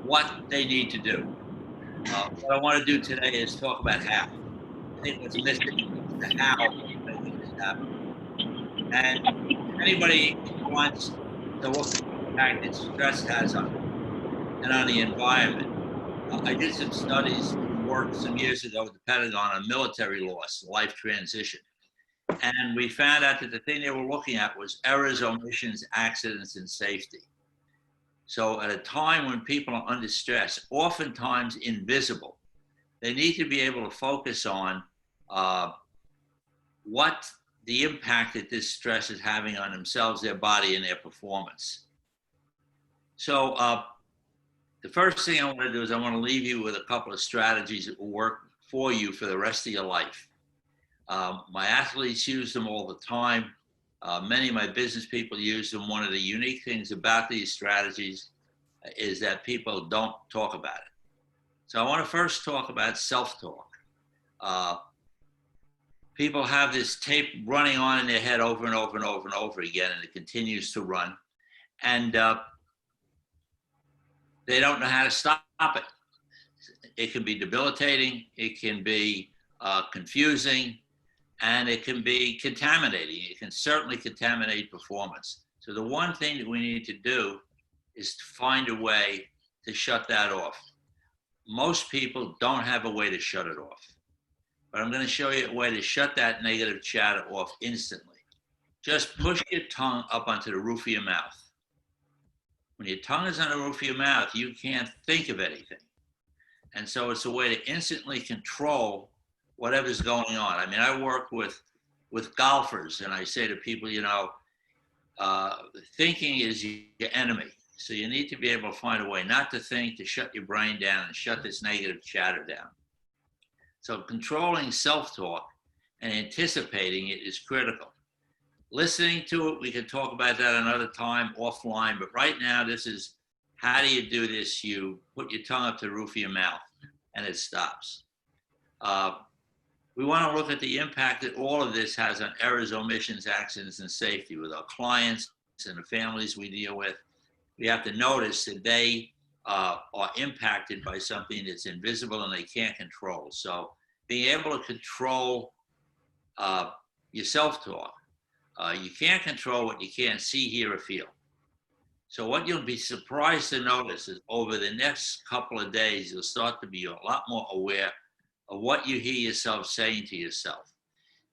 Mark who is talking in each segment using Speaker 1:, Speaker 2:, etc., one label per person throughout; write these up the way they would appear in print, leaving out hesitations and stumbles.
Speaker 1: what they need to do. What I want to do today is talk about how. I think what's missing is the how of making this happen. And anybody wants to look at the impact that stress has on and on the environment, I did some studies and work some years ago with the Pentagon on military loss, life transition. And we found out that the thing they were looking at was errors, omissions, accidents, and safety. So at a time when people are under stress, oftentimes invisible, they need to be able to focus on what the impact that this stress is having on themselves, their body, and their performance. So the first thing I want to do is I want to leave you with a couple of strategies that will work for you for the rest of your life. My athletes use them all the time. Many of my business people use them. One of the unique things about these strategies is that people don't talk about it. So I want to first talk about self-talk. People have this tape running on in their head over and over and over and over again, and it continues to run. And they don't know how to stop it. It can be debilitating, it can be confusing, and it can be contaminating. It can certainly contaminate performance. So the one thing that we need to do is to find a way to shut that off. Most people don't have a way to shut it off, but I'm going to show you a way to shut that negative chatter off instantly. Just push your tongue up onto the roof of your mouth. When your tongue is on the roof of your mouth, you can't think of anything. And so it's a way to instantly control whatever's going on. I mean, I work with golfers, and I say to people, you know, thinking is your enemy. So you need to be able to find a way not to think, to shut your brain down and shut this negative chatter down. So controlling self-talk and anticipating it is critical. Listening to it, we can talk about that another time offline, but right now this is how do you do this? You put your tongue up to the roof of your mouth and it stops. We want to look at the impact that all of this has on errors, omissions, accidents, and safety with our clients and the families we deal with. We have to notice that they are impacted by something that's invisible and they can't control. So being able to control your self-talk. You can't control what you can't see, hear, or feel. So what you'll be surprised to notice is over the next couple of days, you'll start to be a lot more aware of what you hear yourself saying to yourself.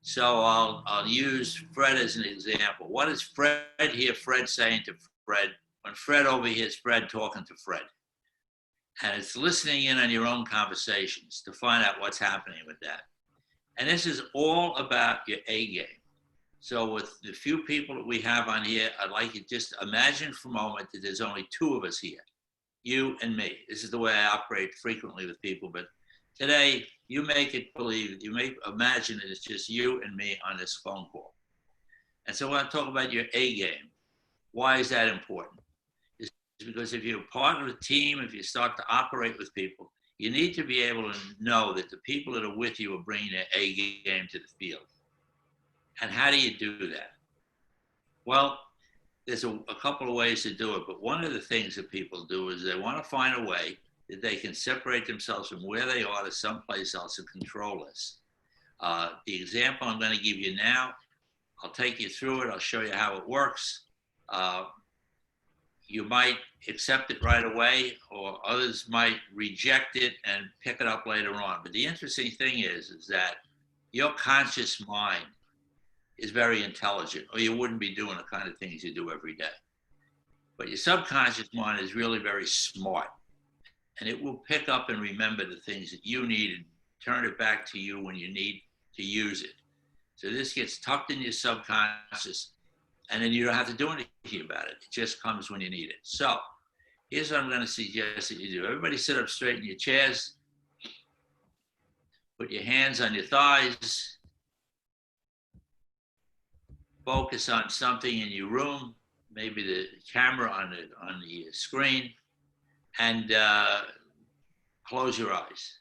Speaker 1: So I'll use Fred as an example. What does Fred hear Fred saying to Fred when Fred overhears Fred talking to Fred? And it's listening in on your own conversations to find out what's happening with that. And this is all about your A game. So with the few people that we have on here, I'd like you to just imagine for a moment that there's only two of us here, you and me. This is the way I operate frequently with people, but today you make it believe, you may imagine that it's just you and me on this phone call. And so I want to talk about your A game. Why is that important? It's because if you're part of a team, if you start to operate with people, you need to be able to know that the people that are with you are bringing their A game to the field. And how do you do that? Well, there's a couple of ways to do it, but one of the things that people do is they want to find a way that they can separate themselves from where they are to someplace else and control this. The example I'm going to give you now, I'll take you through it. I'll show you how it works. You might accept it right away, or others might reject it and pick it up later on. But the interesting thing is that your conscious mind is very intelligent, or you wouldn't be doing the kind of things you do every day. But your subconscious mind is really very smart, and it will pick up and remember the things that you need and turn it back to you when you need to use it. So this gets tucked in your subconscious, and then you don't have to do anything about it. It just comes when you need it. So here's what I'm going to suggest that you do. Everybody sit up straight in your chairs. Put your hands on your thighs. Focus on something in your room, maybe the camera on the screen, and close your eyes.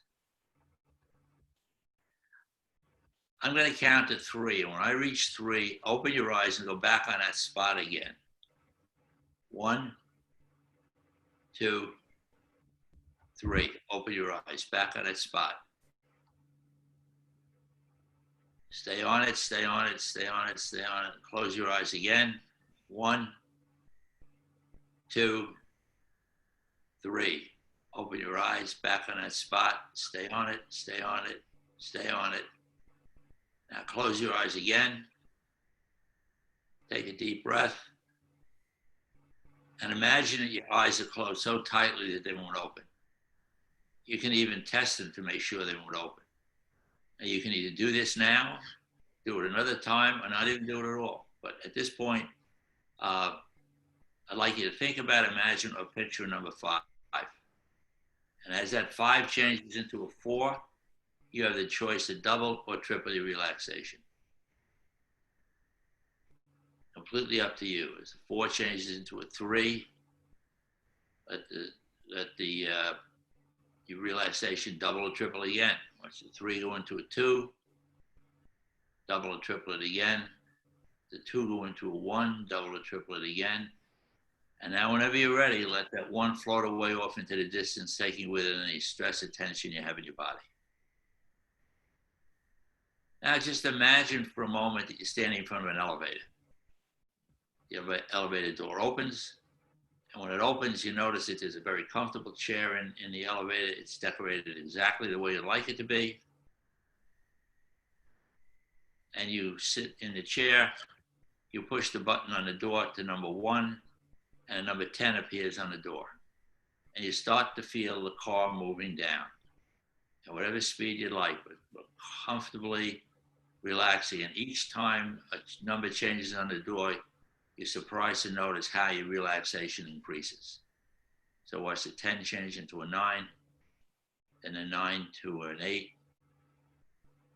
Speaker 1: I'm going to count to 3, and when I reach 3, open your eyes and go back on that spot again. 1, 2, 3, open your eyes, back on that spot. Stay on it, stay on it, stay on it, stay on it. Close your eyes again. 1, 2, 3. Open your eyes, back on that spot. Stay on it, stay on it, stay on it. Now close your eyes again. Take a deep breath. And imagine that your eyes are closed so tightly that they won't open. You can even test them to make sure they won't open. And you can either do this now, do it another time, or not even do it at all. But at this point, I'd like you to think about, imagine a picture number 5. And as that 5 changes into a 4, you have the choice to double or triple your relaxation. Completely up to you. As the 4 changes into a 3, let your relaxation double or triple again. Watch the 3 go into a 2, double or triple it again. The 2 go into a 1, double or triple it again. And now whenever you're ready, let that 1 float away off into the distance, taking with it any stress or tension you have in your body. Now just imagine for a moment that you're standing in front of an elevator. The elevator door opens, and when it opens, you notice that there's a very comfortable chair in the elevator. It's decorated exactly the way you'd like it to be. And you sit in the chair, you push the button on the door to number 1, and a number 10 appears on the door. And you start to feel the car moving down at whatever speed you'd like, but comfortably relaxing. And each time a number changes on the door, you're surprised to notice how your relaxation increases. So watch the 10 change into a 9, and a 9 to an 8,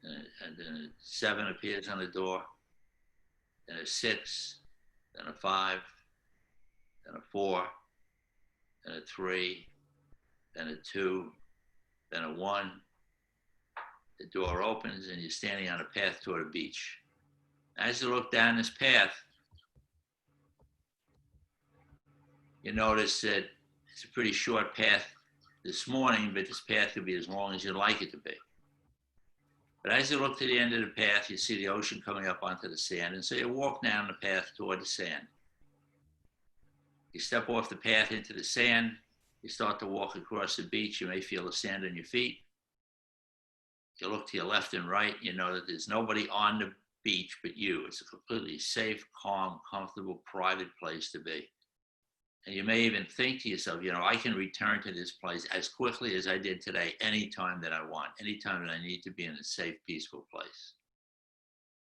Speaker 1: and then a 7 appears on the door, then a 6, then a 5, then a 4, then a 3, then a 2, then a 1. The door opens and you're standing on a path toward a beach. As you look down this path, you notice that it's a pretty short path this morning, but this path could be as long as you'd like it to be. But as you look to the end of the path, you see the ocean coming up onto the sand, and so you walk down the path toward the sand. You step off the path into the sand, you start to walk across the beach, you may feel the sand on your feet. You look to your left and right, you know that there's nobody on the beach but you. It's a completely safe, calm, comfortable, private place to be. And you may even think to yourself, you know, I can return to this place as quickly as I did today, anytime that I want, anytime that I need to be in a safe, peaceful place.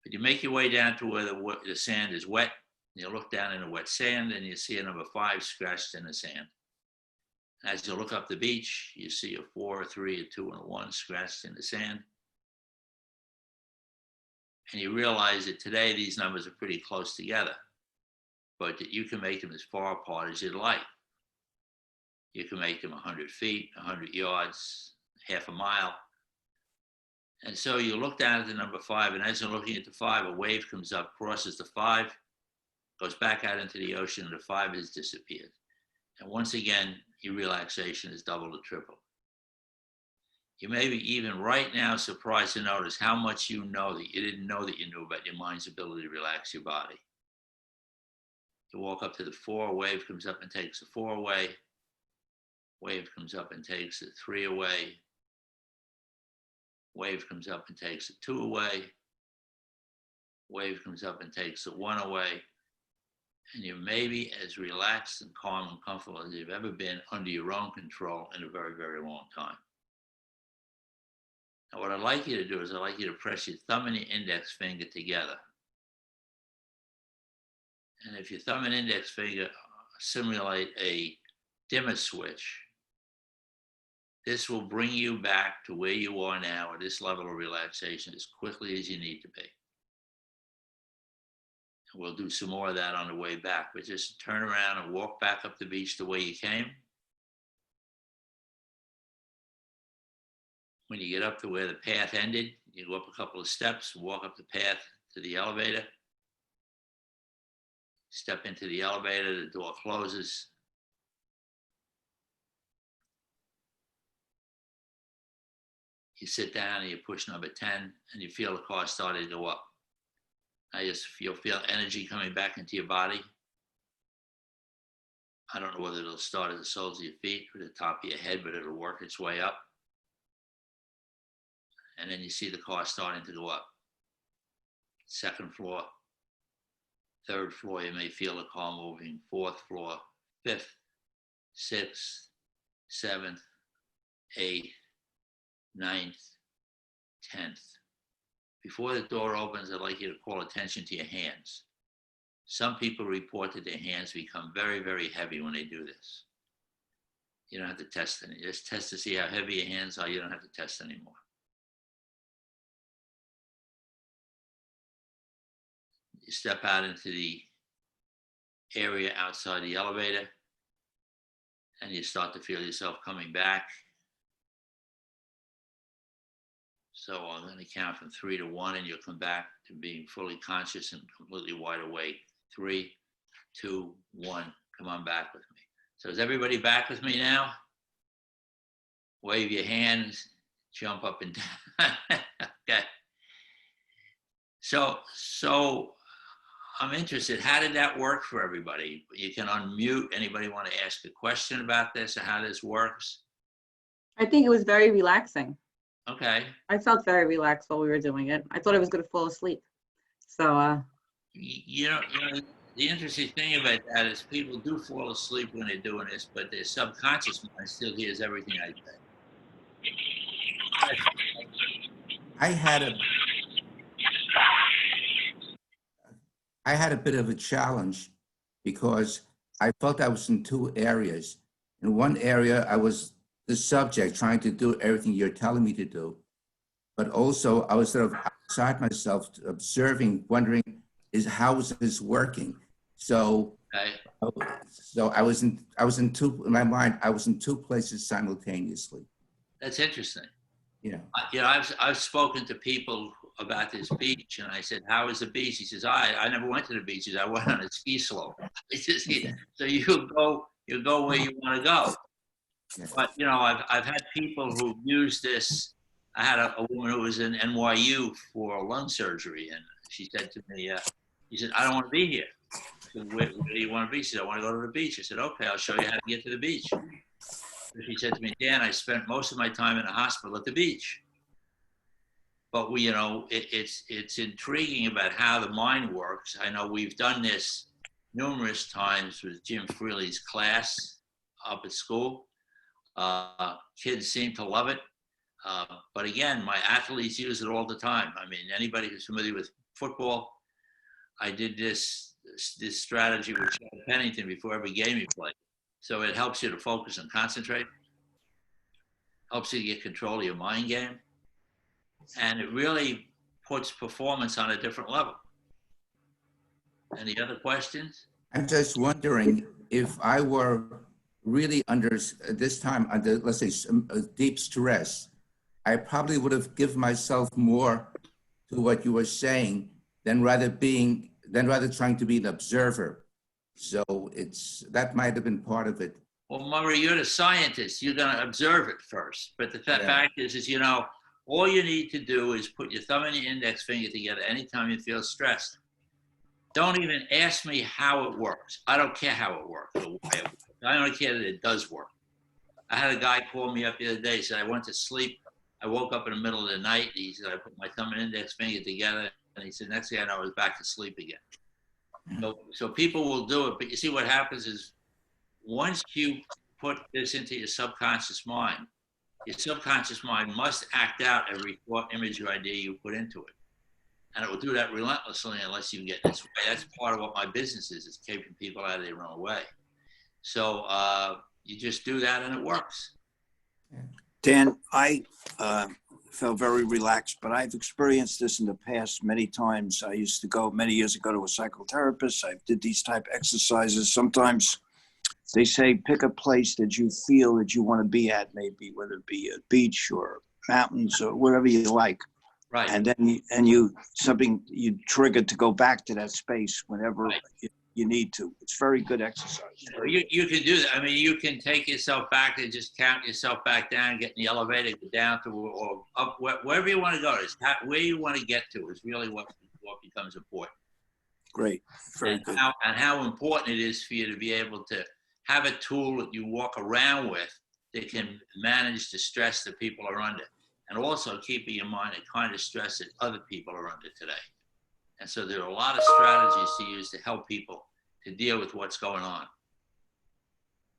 Speaker 1: But you make your way down to where the sand is wet. You look down in the wet sand and you see a number 5 scratched in the sand. As you look up the beach, you see a 4, a 3, a 2, and a 1 scratched in the sand. And you realize that today these numbers are pretty close together, but that you can make them as far apart as you'd like. You can make them 100 feet, 100 yards, half a mile. And so you look down at the number 5, and as you're looking at the 5, a wave comes up, crosses the 5, goes back out into the ocean, and the 5 has disappeared. And once again, your relaxation is double or triple. You may be even right now surprised to notice how much you know that you didn't know that you knew about your mind's ability to relax your body. You walk up to the 4, wave comes up and takes the 4 away. Wave comes up and takes the 3 away. Wave comes up and takes the 2 away. Wave comes up and takes the 1 away. And you may be as relaxed and calm and comfortable as you've ever been under your own control in a very, very long time. Now, what I'd like you to do is I'd like you to press your thumb and your index finger together. And if your thumb and index finger simulate a dimmer switch, this will bring you back to where you are now at this level of relaxation as quickly as you need to be. We'll do some more of that on the way back, but just turn around and walk back up the beach the way you came. When you get up to where the path ended, you go up a couple of steps, walk up the path to the elevator. Step into the elevator, the door closes. You sit down and you push number 10 and you feel the car starting to go up. Now you'll feel energy coming back into your body. I don't know whether it'll start at the soles of your feet or the top of your head, but it'll work its way up. And then you see the car starting to go up. Second floor, third floor, you may feel the car moving. Fourth floor, fifth, sixth, seventh, eighth, ninth, 10th. Before the door opens, I'd like you to call attention to your hands. Some people report that their hands become very, very heavy when they do this. You don't have to test any. Just test to see how heavy your hands are. You don't have to test anymore. You step out into the area outside the elevator and you start to feel yourself coming back. So I'm going to count from 3 to 1 and you'll come back to being fully conscious and completely wide awake. 3, 2, 1, come on back with me. So is everybody back with me now? Wave your hands, jump up and down. Okay. So I'm interested, how did that work for everybody? You can unmute. Anybody want to ask a question about this or how this works?
Speaker 2: I think it was very relaxing.
Speaker 1: Okay.
Speaker 2: I felt very relaxed while we were doing it. I thought I was going to fall asleep. So,
Speaker 1: You know, the interesting thing about that is people do fall asleep when they're doing this, but their subconscious mind still hears everything I say.
Speaker 3: I had a bit of a challenge because I felt I was in two areas. In one area, I was the subject trying to do everything you're telling me to do. But also I was sort of outside myself observing, wondering, how is this working? So,
Speaker 1: Okay.
Speaker 3: so I was in my mind, I was in two places simultaneously.
Speaker 1: That's interesting.
Speaker 3: Yeah.
Speaker 1: You know, I've spoken to people about this beach, and I said, "How is the beach?" He says, "I never went to the beaches. I went on a ski slope." So you go where you want to go.
Speaker 3: Yeah.
Speaker 1: But you know, I've had people who use this. I had a woman who was in NYU for lung surgery, and she said to me, "She said, I don't want to be here." I said, where do you want to be? She said, "I want to go to the beach." I said, "Okay, I'll show you how to get to the beach." She said to me, "Dan, I spent most of my time in a hospital at the beach." But we, you know, it's intriguing about how the mind works. I know we've done this numerous times with Jim Freely's class up at school. Kids seem to love it. But again, my athletes use it all the time. I mean, anybody who's familiar with football, I did this strategy with Chad Pennington before every game he played. So it helps you to focus and concentrate, helps you to get control of your mind game, and it really puts performance on a different level. Any other questions?
Speaker 3: I'm just wondering if I were really under this time under, let's say, deep stress, I probably would have given myself more to what you were saying than rather trying to be an observer. So that might have been part of it.
Speaker 1: Well, Murray, you're the scientist. You're going to observe it first. But the fact is, you know, all you need to do is put your thumb and your index finger together anytime you feel stressed. Don't even ask me how it works. I don't care how it works or why it works. I only care that it does work. I had a guy call me up the other day. He said, I went to sleep. I woke up in the middle of the night. He said, I put my thumb and index finger together. And he said, next thing I know, I was back to sleep again. So people will do it. But you see what happens is once you put this into your subconscious mind must act out every thought, image, or idea you put into it. And it will do that relentlessly unless you get in its way. That's part of what my business is keeping people out of their own way. So you just do that and it works.
Speaker 4: Dan, I felt very relaxed, but I've experienced this in the past many times. I used to go many years ago to a psychotherapist. I did these type exercises. Sometimes they say pick a place that you feel that you want to be at, maybe whether it be a beach or mountains or whatever you like.
Speaker 1: Right.
Speaker 4: And then you triggered to go back to that space whenever
Speaker 1: right.
Speaker 4: you need to. It's very good exercise.
Speaker 1: You can do that. I mean, you can take yourself back and just count yourself back down, get in the elevator, go down to or up, wherever you want to go. It's where you want to get to is really what becomes important.
Speaker 4: Great. Very good.
Speaker 1: And how important it is for you to be able to have a tool that you walk around with that can manage the stress that people are under. And also keeping in mind the kind of stress that other people are under today. And so there are a lot of strategies to use to help people to deal with what's going on.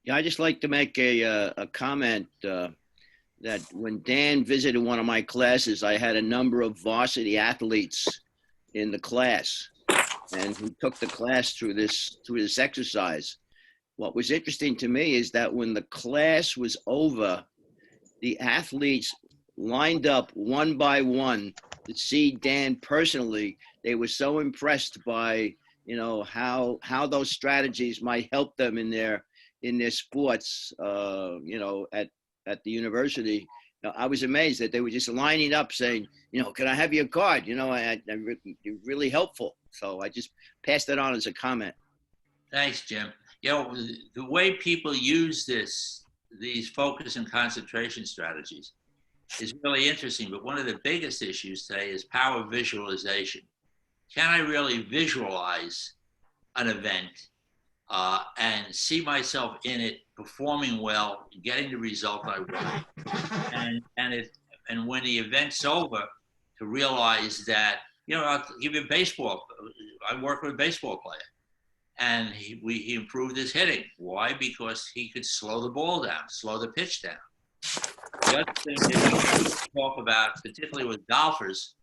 Speaker 5: Yeah, I just like to make a comment that when Dan visited one of my classes, I had a number of varsity athletes in the class, and who took the class through this exercise. What was interesting to me is that when the class was over, the athletes lined up one by one to see Dan personally. They were so impressed by, you know, how those strategies might help them in their sports, you know, at the university. I was amazed that they were just lining up saying, you know, can I have your card? You know, you're really helpful. So I just passed that on as a comment.
Speaker 1: Thanks, Jim. You know, the way people use these focus and concentration strategies is really interesting. But one of the biggest issues today is power visualization. Can I really visualize an event and see myself in it, performing well, getting the result I want, and when the event's over, to realize that, you know, I'll give you baseball. I work with a baseball player, and he improved his hitting. Why? Because he could slow the ball down, slow the pitch down. The other thing that we talk about, particularly with golfers,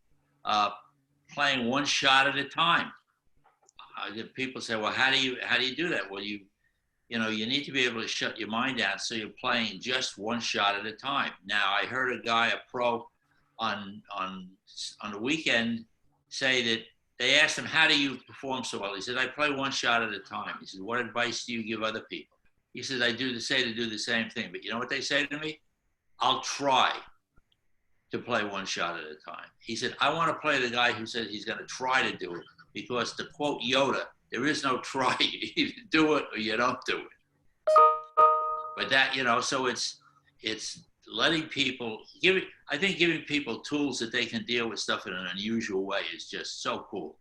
Speaker 1: playing one shot at a time. People say, well, how do you do that? Well, you need to be able to shut your mind down so you're playing just one shot at a time. Now, I heard a guy, a pro, on the weekend say that they asked him, how do you perform so well? He said, I play one shot at a time. He said, what advice do you give other people? He says, I do the same thing. But you know what they say to me? I'll try to play one shot at a time. He said, I want to play the guy who said he's going to try to do it, because to quote Yoda, there is no try. You either do it or you don't do it. But that, you know, so it's letting people, giving people tools that they can deal with stuff in an unusual way is just so cool.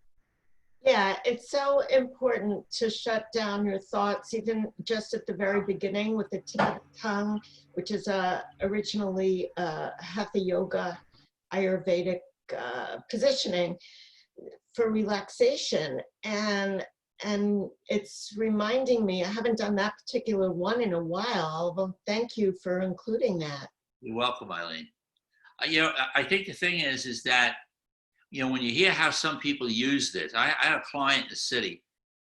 Speaker 6: Yeah, it's so important to shut down your thoughts, even just at the very beginning with the tip of the tongue, which is originally Hatha Yoga Ayurvedic positioning for relaxation. And it's reminding me, I haven't done that particular one in a while. Well, thank you for including that.
Speaker 1: You're welcome, Eileen. You know, I think the thing is that, you know, when you hear how some people use this, I had a client in the city,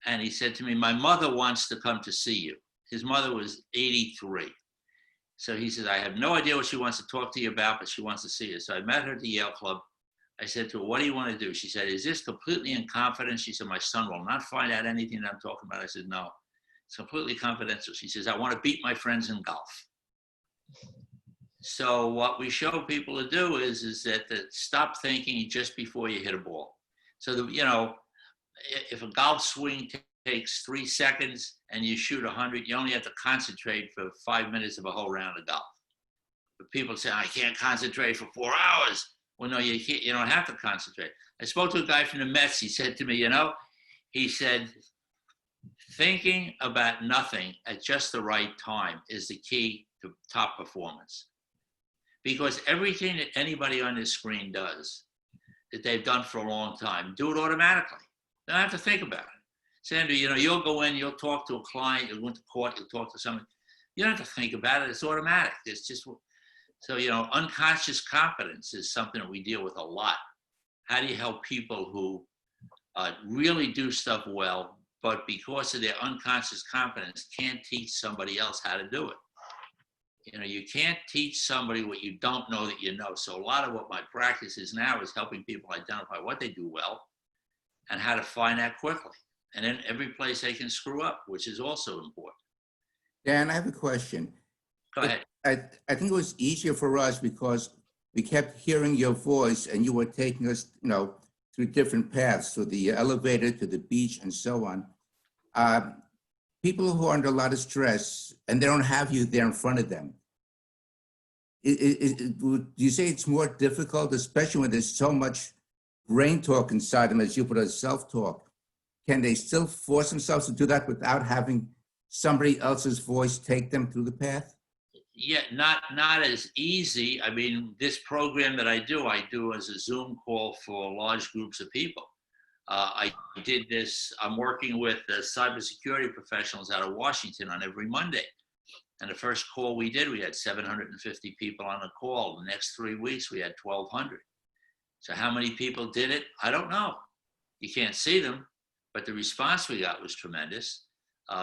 Speaker 1: and he said to me, my mother wants to come to see you. His mother was 83. So he said, I have no idea what she wants to talk to you about, but she wants to see you. So I met her at the Yale Club. I said to her, what do you want to do? She said, is this completely in confidence? She said, my son will not find out anything that I'm talking about. I said, no, it's completely confidential. She says, I want to beat my friends in golf. So what we show people to do is that stop thinking just before you hit a ball. So that, you know, if a golf swing takes 3 seconds and you shoot 100, you only have to concentrate for 5 minutes of a whole round of golf. But people say, I can't concentrate for 4 hours. Well, no, you can't. You don't have to concentrate. I spoke to a guy from the Mets. He said to me, you know, he said, thinking about nothing at just the right time is the key to top performance. Because everything that anybody on this screen does, that they've done for a long time, do it automatically. They don't have to think about it. Sandra, you know, you'll go in, you'll talk to a client, you'll go into court, you'll talk to someone. You don't have to think about it. It's automatic. It's just, so, you know, unconscious competence is something that we deal with a lot. How do you help people who really do stuff well, but because of their unconscious competence, can't teach somebody else how to do it? You know, you can't teach somebody what you don't know that you know. So a lot of what my practice is now is helping people identify what they do well and how to find that quickly. And then every place they can screw up, which is also important.
Speaker 3: Dan, I have a question.
Speaker 1: Go ahead.
Speaker 3: I think it was easier for us because we kept hearing your voice and you were taking us, you know, through different paths, to the elevator, to the beach, and so on. people who are under a lot of stress and they don't have you there in front of them, would you say it's more difficult, especially when there's so much brain talk inside them, as you put it, self-talk? Can they still force themselves to do that without having somebody else's voice take them through the path?
Speaker 1: Yeah, not as easy. I mean, this program that I do as a Zoom call for large groups of people. I did this, I'm working with cybersecurity professionals out of Washington on every Monday. And the first call we did, we had 750 people on a call. The next 3 weeks, we had 1,200. So how many people did it? I don't know. You can't see them, but the response we got was tremendous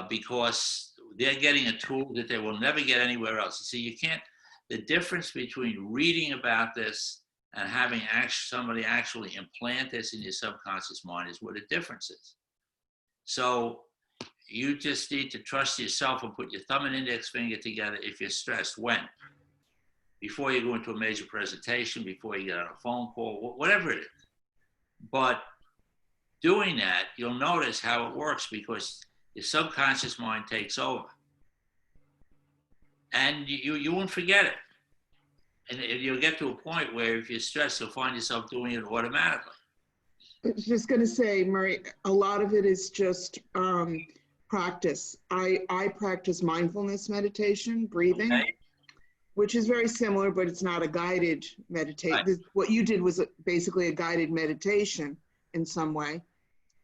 Speaker 1: because they're getting a tool that they will never get anywhere else. You see, you can't, the difference between reading about this and having somebody actually implant this in your subconscious mind is what the difference is. So you just need to trust yourself and put your thumb and index finger together if you're stressed. When? Before you go into a major presentation, before you get on a phone call, whatever it is. But doing that, you'll notice how it works because your subconscious mind takes over. And you won't forget it. And you'll get to a point where if you're stressed, you'll find yourself doing it automatically.
Speaker 7: I was just going to say, Murray, a lot of it is just practice. I practice mindfulness meditation, breathing,
Speaker 1: Okay.
Speaker 7: which is very similar, but it's not a guided meditation.
Speaker 1: Right.
Speaker 7: What you did was basically a guided meditation in some way.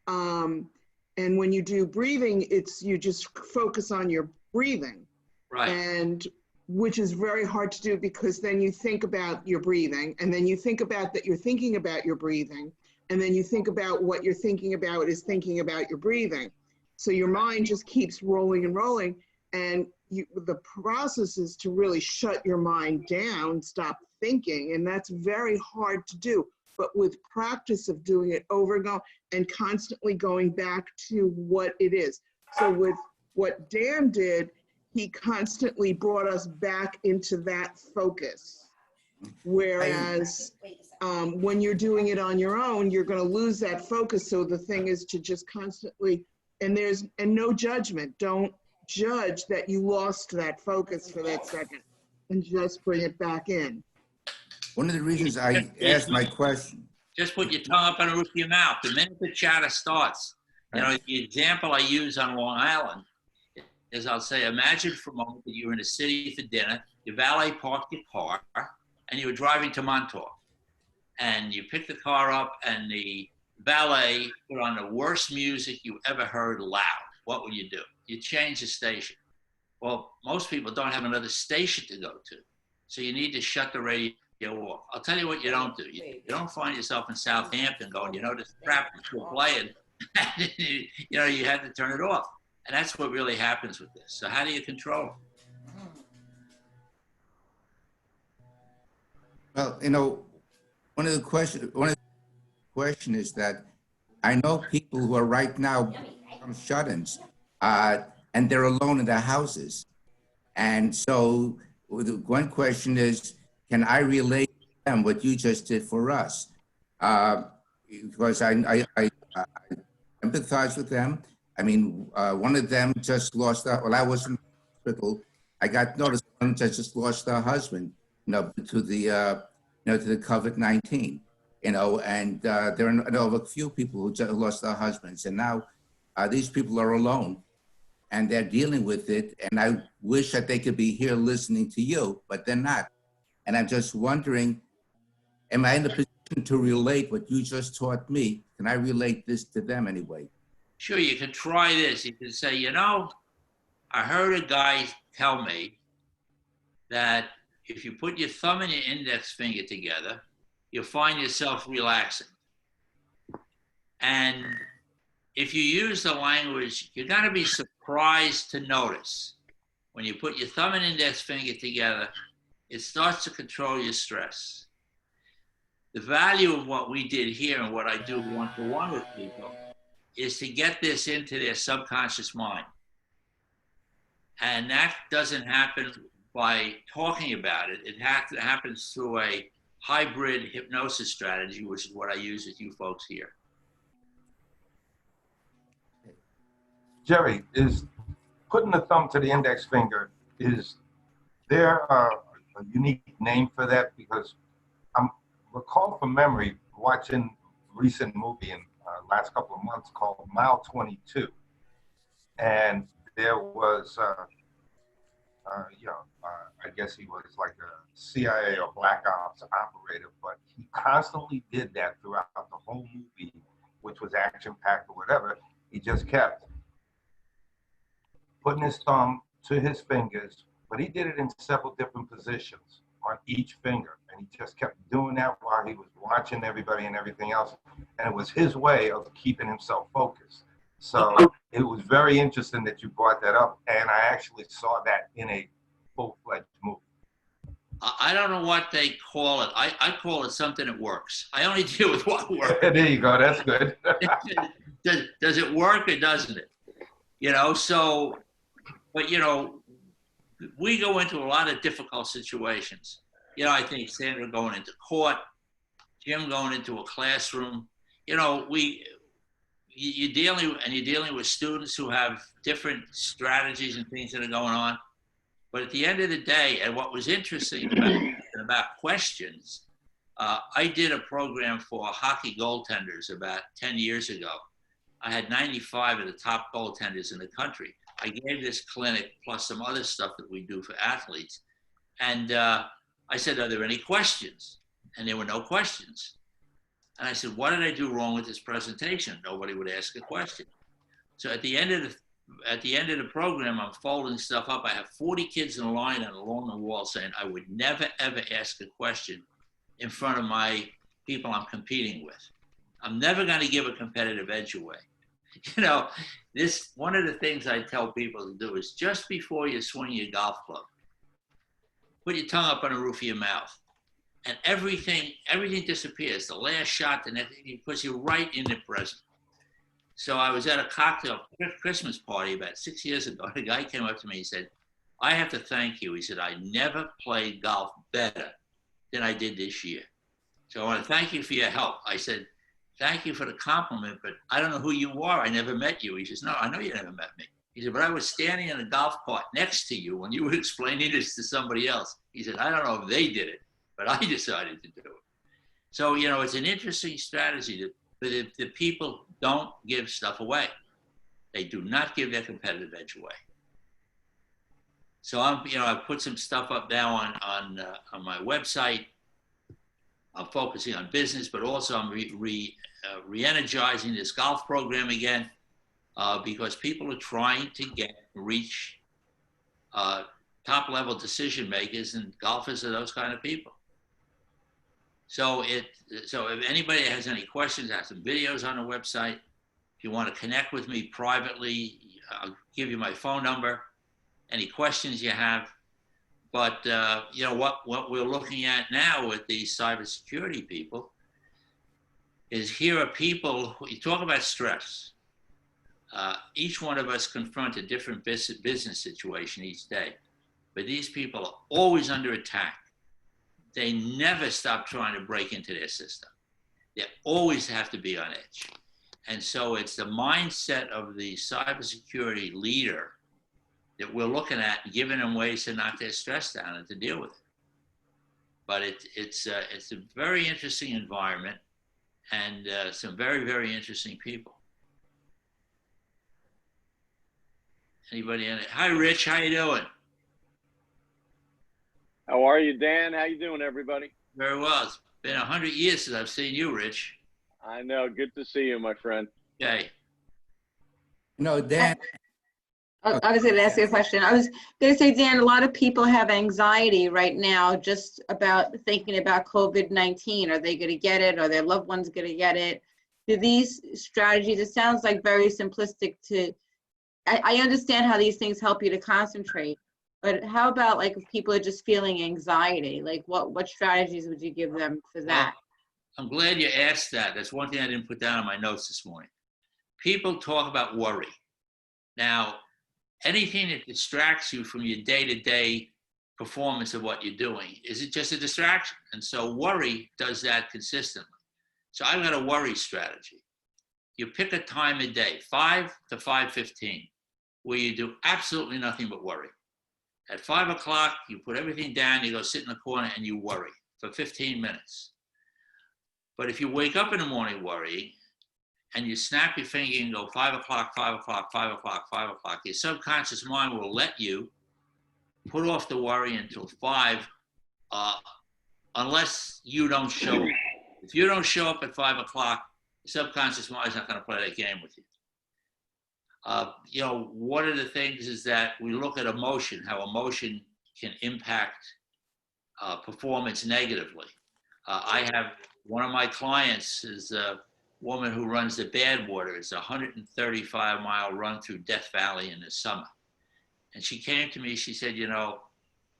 Speaker 7: And when you do breathing, you just focus on your breathing.
Speaker 1: Right.
Speaker 7: And which is very hard to do because then you think about your breathing and then you think about that you're thinking about your breathing and then you think about what you're thinking about is thinking about your breathing. So your mind just keeps rolling and rolling and the process is to really shut your mind down, stop thinking, and that's very hard to do. But with practice of doing it over and over and constantly going back to what it is. So with what Dan did, he constantly brought us back into that focus. Whereas when you're doing it on your own, you're going to lose that focus. So the thing is to just constantly, and no judgment. Don't judge that you lost that focus for that second and just bring it back in.
Speaker 3: One of the reasons I asked my question.
Speaker 1: Just put your tongue up on the roof of your mouth. The minute the chatter starts, you know, the example I use on Long Island is I'll say, imagine for a moment that you're in a city for dinner, your valet parked your car, and you were driving to Montauk. And you picked the car up, and the valet put on the worst music you ever heard loud. What would you do? You change the station. Well, most people don't have another station to go to. So you need to shut the radio off. I'll tell you what you don't do. You don't find yourself in Southampton going, you know, this crap is still playing. You know, you had to turn it off. And that's what really happens with this. So how do you control it?
Speaker 3: Well, you know, one of the question is that I know people who are right now shut-ins, and they're alone in their houses. And so the one question is, can I relate to them what you just did for us? Because I empathize with them. I mean, one of them just lost well, I was in the hospital. I got noticed one just lost her husband, you know, to the COVID-19, you know, and there are a few people who just lost their husbands, and now these people are alone, and they're dealing with it. And I wish that they could be here listening to you, but they're not. And I'm just wondering, am I in the position to relate what you just taught me? Can I relate this to them anyway?
Speaker 1: Sure, you can try this. You can say, you know, I heard a guy tell me that if you put your thumb and your index finger together, you'll find yourself relaxing. And if you use the language, you're going to be surprised to notice when you put your thumb and index finger together, it starts to control your stress. The value of what we did here and what I do one-to-one with people is to get this into their subconscious mind. And that doesn't happen by talking about it. It happens through a hybrid hypnosis strategy, which is what I use with you folks here.
Speaker 8: Jerry, is putting the thumb to the index finger, is there a unique name for that? Because I'm recall from memory watching a recent movie in last couple of months called Mile 22. And there was, I guess he was like a CIA or Black Ops operator, but he constantly did that throughout the whole movie, which was action-packed or whatever. He just kept putting his thumb to his fingers, but he did it in several different positions on each finger. And he just kept doing that while he was watching everybody and everything else. And it was his way of keeping himself focused. So it was very interesting that you brought that up. And I actually saw that in a full-fledged movie.
Speaker 1: I don't know what they call it. I call it something that works. I only deal with what works.
Speaker 8: There you go. That's good.
Speaker 1: Does it work or doesn't it? So, but we go into a lot of difficult situations. I think Sandra going into court, Jim going into a classroom. You're dealing with students who have different strategies and things that are going on. But at the end of the day, and what was interesting about questions, I did a program for hockey goaltenders about 10 years ago. I had 95 of the top goaltenders in the country. I gave this clinic plus some other stuff that we do for athletes. And I said, are there any questions? And there were no questions. And I said, what did I do wrong with this presentation? Nobody would ask a question. So at the end of the program, I'm folding stuff up. I have 40 kids in a line and along the wall saying, I would never, ever ask a question in front of my people I'm competing with. I'm never going to give a competitive edge away. One of the things I tell people to do is just before you swing your golf club, put your tongue up on the roof of your mouth, and everything disappears. The last shot, the next, because you're right in the present. So I was at a cocktail Christmas party about 6 years ago. A guy came up to me and said, I have to thank you. He said, I never played golf better than I did this year. So I want to thank you for your help. I said, thank you for the compliment, but I don't know who you are. I never met you. He says, no, I know you never met me. He said, but I was standing in a golf cart next to you when you were explaining this to somebody else. He said, I don't know if they did it, but I decided to do it. So, it's an interesting strategy that the people don't give stuff away. They do not give their competitive edge away. So I've put some stuff up now on my website. I'm focusing on business, but also I'm re-energizing this golf program again because people are trying to reach top-level decision makers, and golfers are those kind of people. So if anybody has any questions, I have some videos on the website. If you want to connect with me privately, I'll give you my phone number. Any questions you have. But what we're looking at now with these cybersecurity people is here are people who, you talk about stress. Each one of us confront a different business situation each day, but these people are always under attack. They never stop trying to break into their system. They always have to be on edge. And so it's the mindset of the cybersecurity leader that we're looking at, giving them ways to knock their stress down and to deal with it. But it's a very interesting environment and some very, very interesting people. Anybody in it? Hi, Rich, how you doing?
Speaker 9: How are you, Dan? How you doing, everybody?
Speaker 1: Very well. It's been 100 years since I've seen you, Rich.
Speaker 9: I know. Good to see you, my friend.
Speaker 1: Okay.
Speaker 3: Dan.
Speaker 2: I was going to ask you a question. I was going to say, Dan, a lot of people have anxiety right now just about thinking about COVID-19. Are they going to get it? Are their loved ones going to get it? Do these strategies, it sounds like very simplistic I understand how these things help you to concentrate, but how about like if people are just feeling anxiety? Like what strategies would you give them for that?
Speaker 1: Well, I'm glad you asked that. That's one thing I didn't put down in my notes this morning. People talk about worry. Now, anything that distracts you from your day-to-day performance of what you're doing, is it just a distraction? And so worry does that consistently. So I've got a worry strategy. You pick a time of day, 5 to 5:15. where you do absolutely nothing but worry. At 5 o'clock, you put everything down, you go sit in the corner and you worry for 15 minutes. But if you wake up in the morning worrying and you snap your finger and go 5 o'clock, 5 o'clock, 5 o'clock, 5 o'clock, your subconscious mind will let you put off the worry until 5, unless you don't show up. If you don't show up at 5 o'clock, the subconscious mind is not going to play that game with you. You know, one of the things is that we look at emotion, how emotion can impact performance negatively. I have one of my clients is a woman who runs the Badwater. It's a 135-mile run through Death Valley in the summer. And she came to me, she said, you know,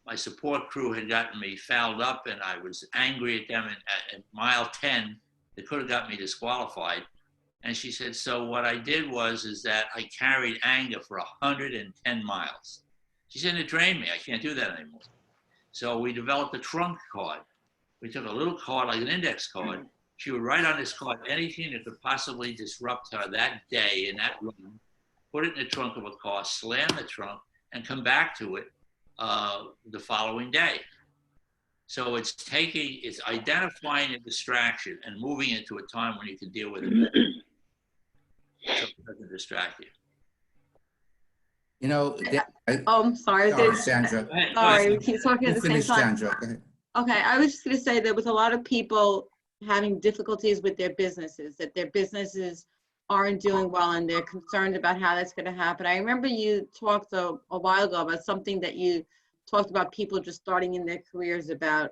Speaker 1: my support crew had gotten me fouled up and I was angry at them. And at mile 10, they could have got me disqualified. And she said, so what I did is that I carried anger for 110 miles. She said, it drained me. I can't do that anymore. So we developed a trunk card. We took a little card, like an index card. She would write on this card anything that could possibly disrupt her that day in that room, put it in the trunk of a car, slam the trunk, and come back to it the following day. So it's identifying a distraction and moving it to a time when you can deal with it. So it doesn't distract you.
Speaker 3: You know,
Speaker 2: I'm sorry.
Speaker 3: sorry, Sandra.
Speaker 2: Sorry, we keep talking at the same
Speaker 3: Finish,
Speaker 2: time.
Speaker 3: Sandra. Go ahead.
Speaker 2: Okay, I was just going to say that with a lot of people having difficulties with their businesses, that their businesses aren't doing well and they're concerned about how that's going to happen. I remember you talked a while ago about something that you talked about people just starting in their careers about,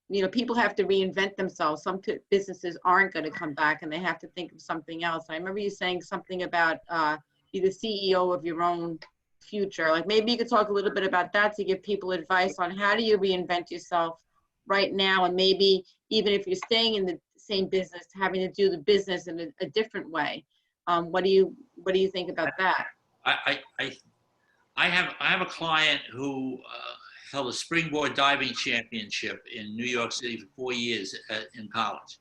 Speaker 2: you know, people have to reinvent themselves. Some businesses aren't going to come back and they have to think of something else. I remember you saying something about be the CEO of your own future. Like maybe you could talk a little bit about that to give people advice on how do you reinvent yourself right now, and maybe even if you're staying in the same business, having to do the business in a different way. What do you think about that?
Speaker 1: I have a client who held a springboard diving championship in New York City for 4 years in college.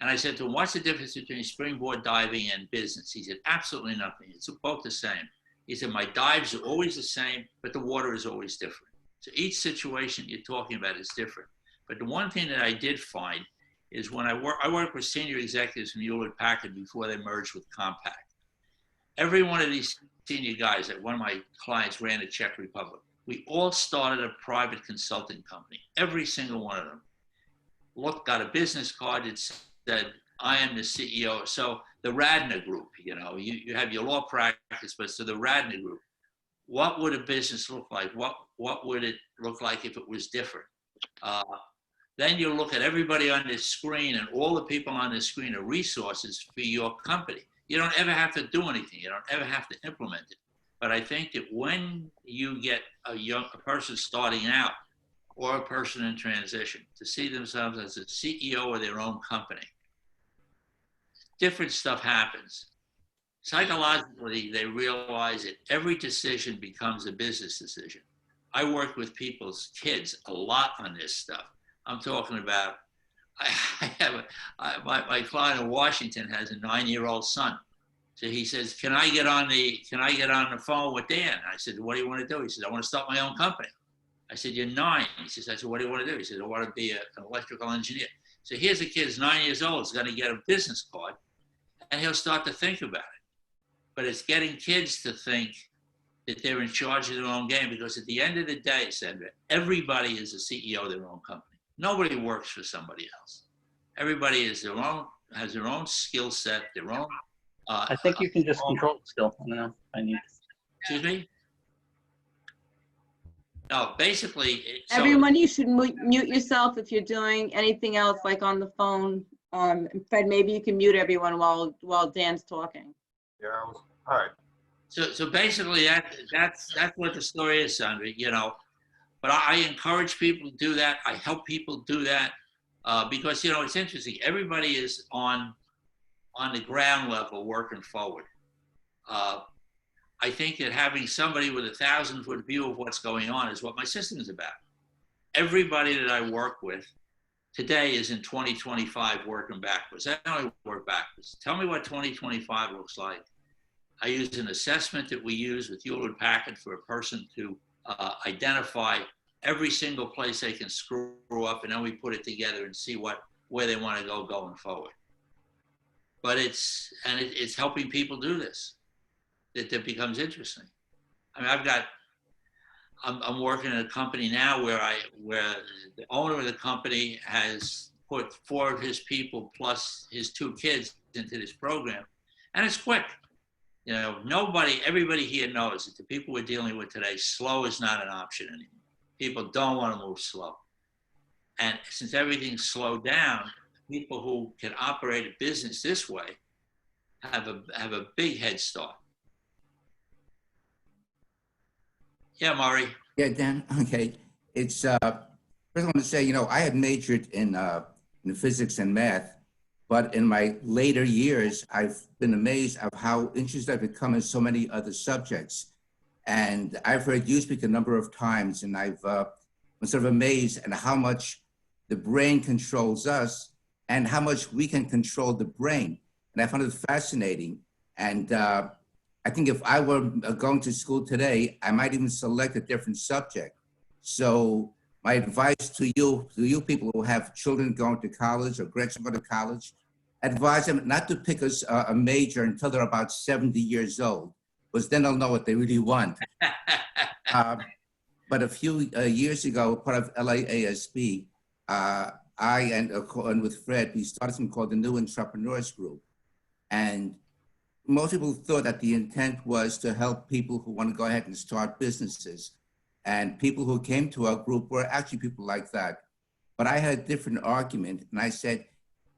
Speaker 1: And I said to him, what's the difference between springboard diving and business? He said, absolutely nothing. It's both the same. He said, my dives are always the same, but the water is always different. So each situation you're talking about is different. But the one thing that I did find is when I worked with senior executives from Hewlett-Packard before they merged with Compaq. Every one of these senior guys, that one of my clients ran the Czech Republic, we all started a private consulting company. Every single one of them. Got a business card that said, I am the CEO. So the Radner Group, you know, you have your law practice, but so the Radner Group, what would a business look like? What would it look like if it was different? Then you look at everybody on this screen, and all the people on this screen are resources for your company. You don't ever have to do anything. You don't ever have to implement it. But I think that when you get a person starting out or a person in transition to see themselves as a CEO of their own company, different stuff happens. Psychologically, they realize that every decision becomes a business decision. I work with people's kids a lot on this stuff. I'm talking about, my client in Washington has a 9-year-old son. So he says, can I get on the phone with Dan? I said, what do you want to do? He said, I want to start my own company. I said, you're 9. He says, I said, what do you want to do? He said, I want to be an electrical engineer. So here's a kid who's 9 years old, is going to get a business card, and he'll start to think about it. But it's getting kids to think that they're in charge of their own game, because at the end of the day, Sandra, everybody is a CEO of their own company. Nobody works for somebody else. Everybody has their own skill set, their own.
Speaker 10: I think you can just control it still. I don't know.
Speaker 1: Excuse me? No, basically.
Speaker 2: Everyone, you should mute yourself if you're doing anything else, like on the phone. Fred, maybe you can mute everyone while Dan's talking.
Speaker 8: Yeah, all right.
Speaker 1: So basically, that's what the story is, Sandra. You know, but I encourage people to do that. I help people do that because, you know, it's interesting. Everybody is on the ground level working forward. I think that having somebody with 1,000-foot view of what's going on is what my system is about. Everybody that I work with today is in 2025 working backwards. I only work backwards. Tell me what 2025 looks like. I use an assessment that we use with Hewlett Packard for a person to identify every single place they can screw up, and then we put it together and see where they want to go going forward. But it's helping people do this, that becomes interesting. I mean, I'm working at a company now where the owner of the company has put 4 of his people plus his 2 kids into this program, and it's quick. You know, everybody here knows that the people we're dealing with today, slow is not an option anymore. People don't want to move slow. And since everything's slowed down, people who can operate a business this way have a big head start. Yeah, Maury.
Speaker 3: Yeah, Dan. Okay. It's first I want to say, you know, I had majored in physics and math, but in my later years, I've been amazed of how interested I've become in so many other subjects. And I've heard you speak a number of times, and I'm sort of amazed at how much the brain controls us and how much we can control the brain. And I found it fascinating. And I think if I were going to school today, I might even select a different subject. So my advice to you people who have children going to college or grandchildren going to college, advise them not to pick a major until they're about 70 years old, because then they'll know what they really want. But a few years ago, part of LAASB, I and with Fred, we started something called the New Entrepreneurs Group. And most people thought that the intent was to help people who want to go ahead and start businesses. And people who came to our group were actually people like that. But I had a different argument, and I said,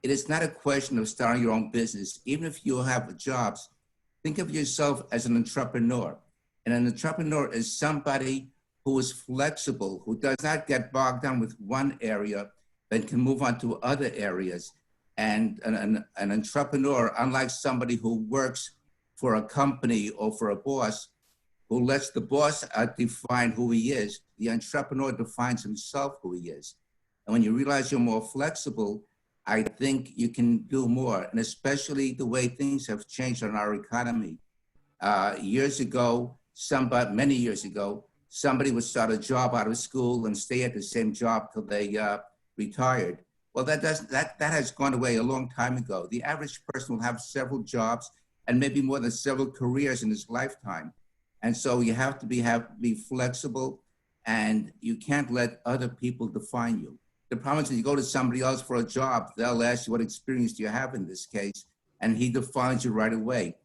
Speaker 3: it is not a question of starting your own business. Even if you have jobs, think of yourself as an entrepreneur. And an entrepreneur is somebody who is flexible, who does not get bogged down with one area, but can move on to other areas. And an entrepreneur, unlike somebody who works for a company or for a boss, who lets the boss define who he is, the entrepreneur defines himself who he is. And when you realize you're more flexible, I think you can do more, and especially the way things have changed in our economy. Years ago, many years ago, somebody would start a job out of school and stay at the same job till they retired. Well, that has gone away a long time ago. The average person will have several jobs and maybe more than several careers in his lifetime. And so you have to be flexible, and you can't let other people define you. The problem is when you go to somebody else for a job, they'll ask you, what experience do you have in this case? And he defines you right away.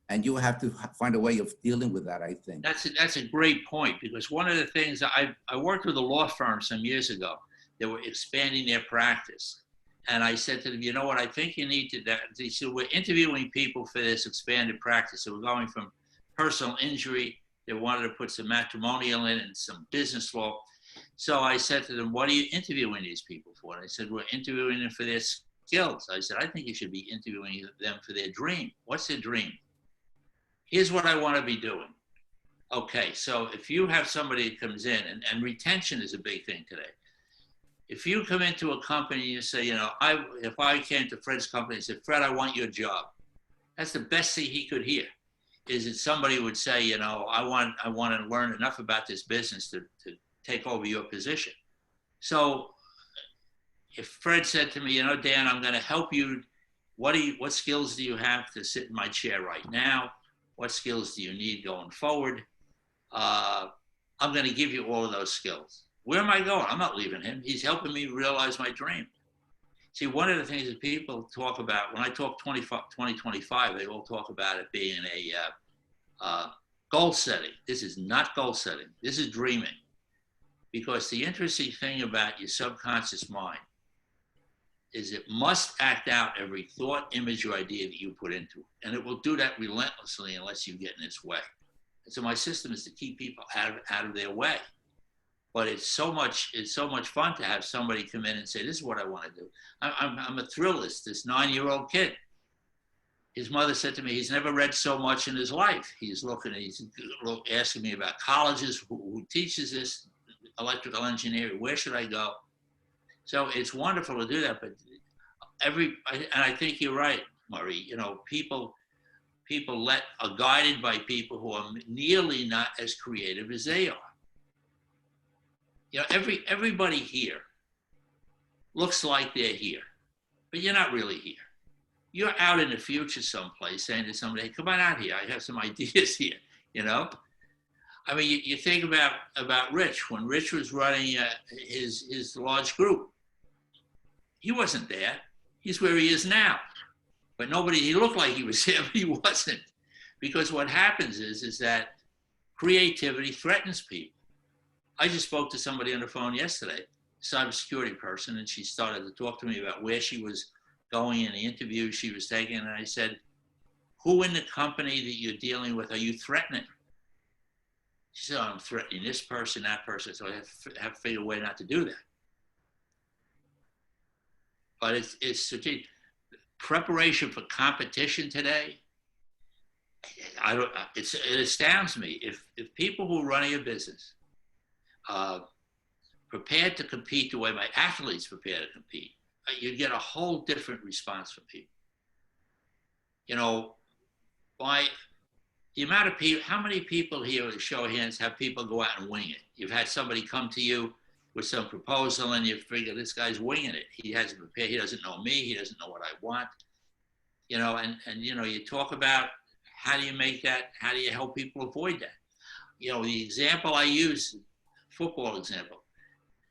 Speaker 3: And you have to find a way of dealing with that, I think.
Speaker 1: That's a great point, because one of the things, I worked with a law firm some years ago. They were expanding their practice. And I said to them, you know what, I think you need to, they said, we're interviewing people for this expanded practice. So we're going from personal injury, they wanted to put some matrimonial in and some business law. So I said to them, what are you interviewing these people for? And I said, we're interviewing them for their skills. I said, I think you should be interviewing them for their dream. What's their dream? Here's what I want to be doing. Okay, so if you have somebody that comes in, and retention is a big thing today. If you come into a company and you say, you know, if I came to Fred's company and said, Fred, I want your job. That's the best thing he could hear, is that somebody would say, you know, I want to learn enough about this business to take over your position. So if Fred said to me, you know, Dan, I'm going to help you. What skills do you have to sit in my chair right now? What skills do you need going forward? I'm going to give you all of those skills. Where am I going? I'm not leaving him. He's helping me realize my dream. See, one of the things that people talk about, when I talk 2025, they all talk about it being a goal setting. This is not goal setting. This is dreaming. Because the interesting thing about your subconscious mind is it must act out every thought, image, or idea that you put into it. And it will do that relentlessly unless you get in its way. And so my system is to keep people out of their way. But it's so much fun to have somebody come in and say, this is what I want to do. I'm a thrillist, this 9-year-old kid. His mother said to me, he's never read so much in his life. He's asking me about colleges, who teaches this, electrical engineering, where should I go? So it's wonderful to do that, but and I think you're right, Murray, you know, people, people are guided by people who are nearly not as creative as they are. You know, everybody here looks like they're here, but you're not really here. You're out in the future someplace saying to somebody, hey, come on out here. I have some ideas here, you know? I mean, you think about Rich. When Rich was running his large group, he wasn't there. He's where he is now. But he looked like he was there, but he wasn't. Because what happens is that creativity threatens people. I just spoke to somebody on the phone yesterday, a cybersecurity person, and she started to talk to me about where she was going in the interview she was taking. And I said, who in the company that you're dealing with are you threatening? She said, oh, I'm threatening this person, that person. So I have to figure a way not to do that. But it's strategic. Preparation for competition today, it astounds me. If people who run your business prepared to compete the way my athletes prepare to compete, you get a whole different response from people. You know, by the amount of people, how many people here, with a show of hands, have people go out and wing it? You've had somebody come to you with some proposal and you figure this guy's winging it. He hasn't prepared, he doesn't know me, he doesn't know what I want. You know, and you know, you talk about how do you make that, how do you help people avoid that? You know, the example I use, football example,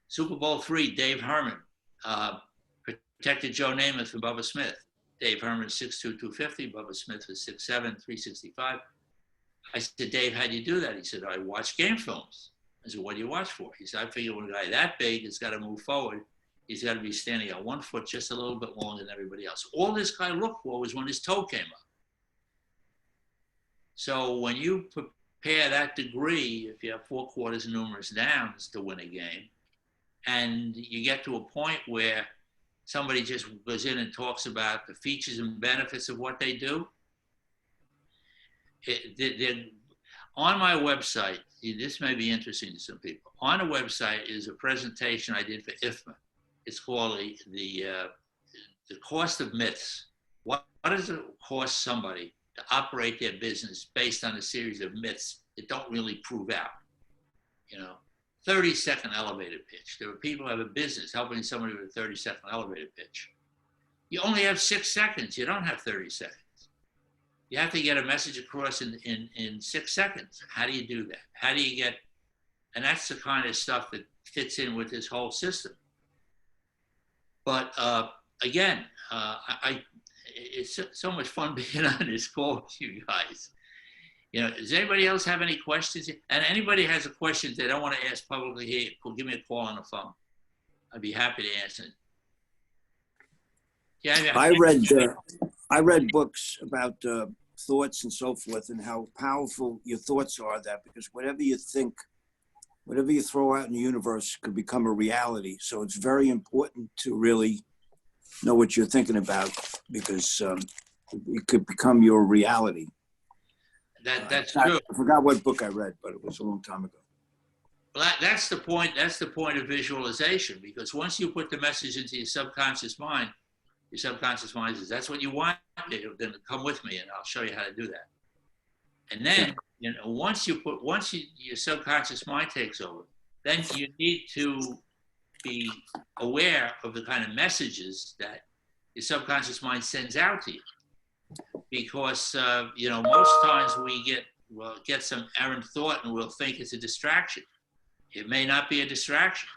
Speaker 1: Super Bowl III, Dave Herman protected Joe Namath from Bubba Smith. Dave Herman, 6'2", 250, Bubba Smith was 6'7", 365. I said, Dave, how'd you do that? He said, I watch game films. I said, what do you watch for? He said, I figure when a guy that big has got to move forward, he's got to be standing on one foot just a little bit longer than everybody else. All this guy looked for was when his toe came up. So when you prepare that degree, if you have 4 quarters and numerous downs to win a game, and you get to a point where somebody just goes in and talks about the features and benefits of what they do, on my website, this may be interesting to some people. On the website is a presentation I did for IFMA. It's called the cost of myths. What does it cost somebody to operate their business based on a series of myths that don't really prove out? You know, 30-second elevator pitch. There are people who have a business helping somebody with a 30-second elevator pitch. You only have 6 seconds. You don't have 30 seconds. You have to get a message across in 6 seconds. How do you do that? How do you get, and that's the kind of stuff that fits in with this whole system. But again, it's so much fun being on this call with you guys. You know, does anybody else have any questions? And anybody has a question they don't want to ask publicly here, give me a call on the phone. I'd be happy to answer it. Yeah,
Speaker 4: I read books about thoughts and so forth, and how powerful your thoughts are. That because whatever you think, whatever you throw out in the universe could become a reality. So it's very important to really know what you're thinking about, because it could become your reality.
Speaker 1: That's true.
Speaker 4: I forgot what book I read, but it was a long time ago.
Speaker 1: Well, that's the point. That's the point of visualization, because once you put the message into your subconscious mind says, that's what you want, then come with me and I'll show you how to do that. And then, you know, once your subconscious mind takes over, then you need to be aware of the kind of messages that your subconscious mind sends out to you. Because, you know, most times we get some errant thought and we'll think it's a distraction. It may not be a distraction.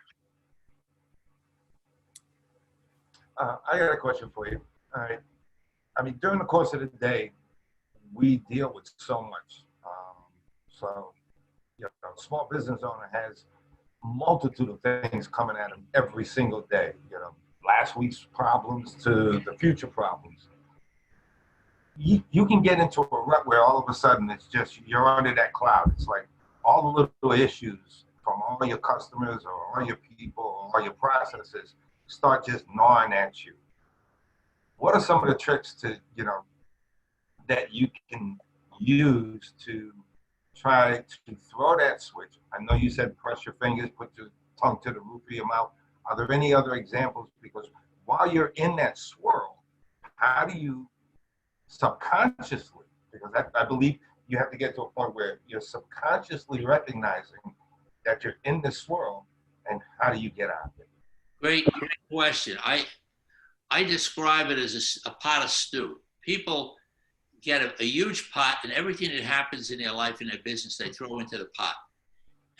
Speaker 8: I got a question for you. All right. I mean, during the course of the day, we deal with so much. So, you know, a small business owner has a multitude of things coming at him every single day. You know, last week's problems to the future problems. You can get into a rut where all of a sudden it's just, you're under that cloud. It's like all the little issues from all your customers or all your people or all your processes start just gnawing at you. What are some of the tricks to, you know, that you can use to try to throw that switch? I know you said press your fingers, put your tongue to the roof of your mouth. Are there any other examples? Because while you're in that swirl, how do you subconsciously, because I believe you have to get to a point where you're subconsciously recognizing that you're in this world, and how do you get out of it?
Speaker 1: Great question. I describe it as a pot of stew. People get a huge pot, and everything that happens in their life, in their business, they throw into the pot.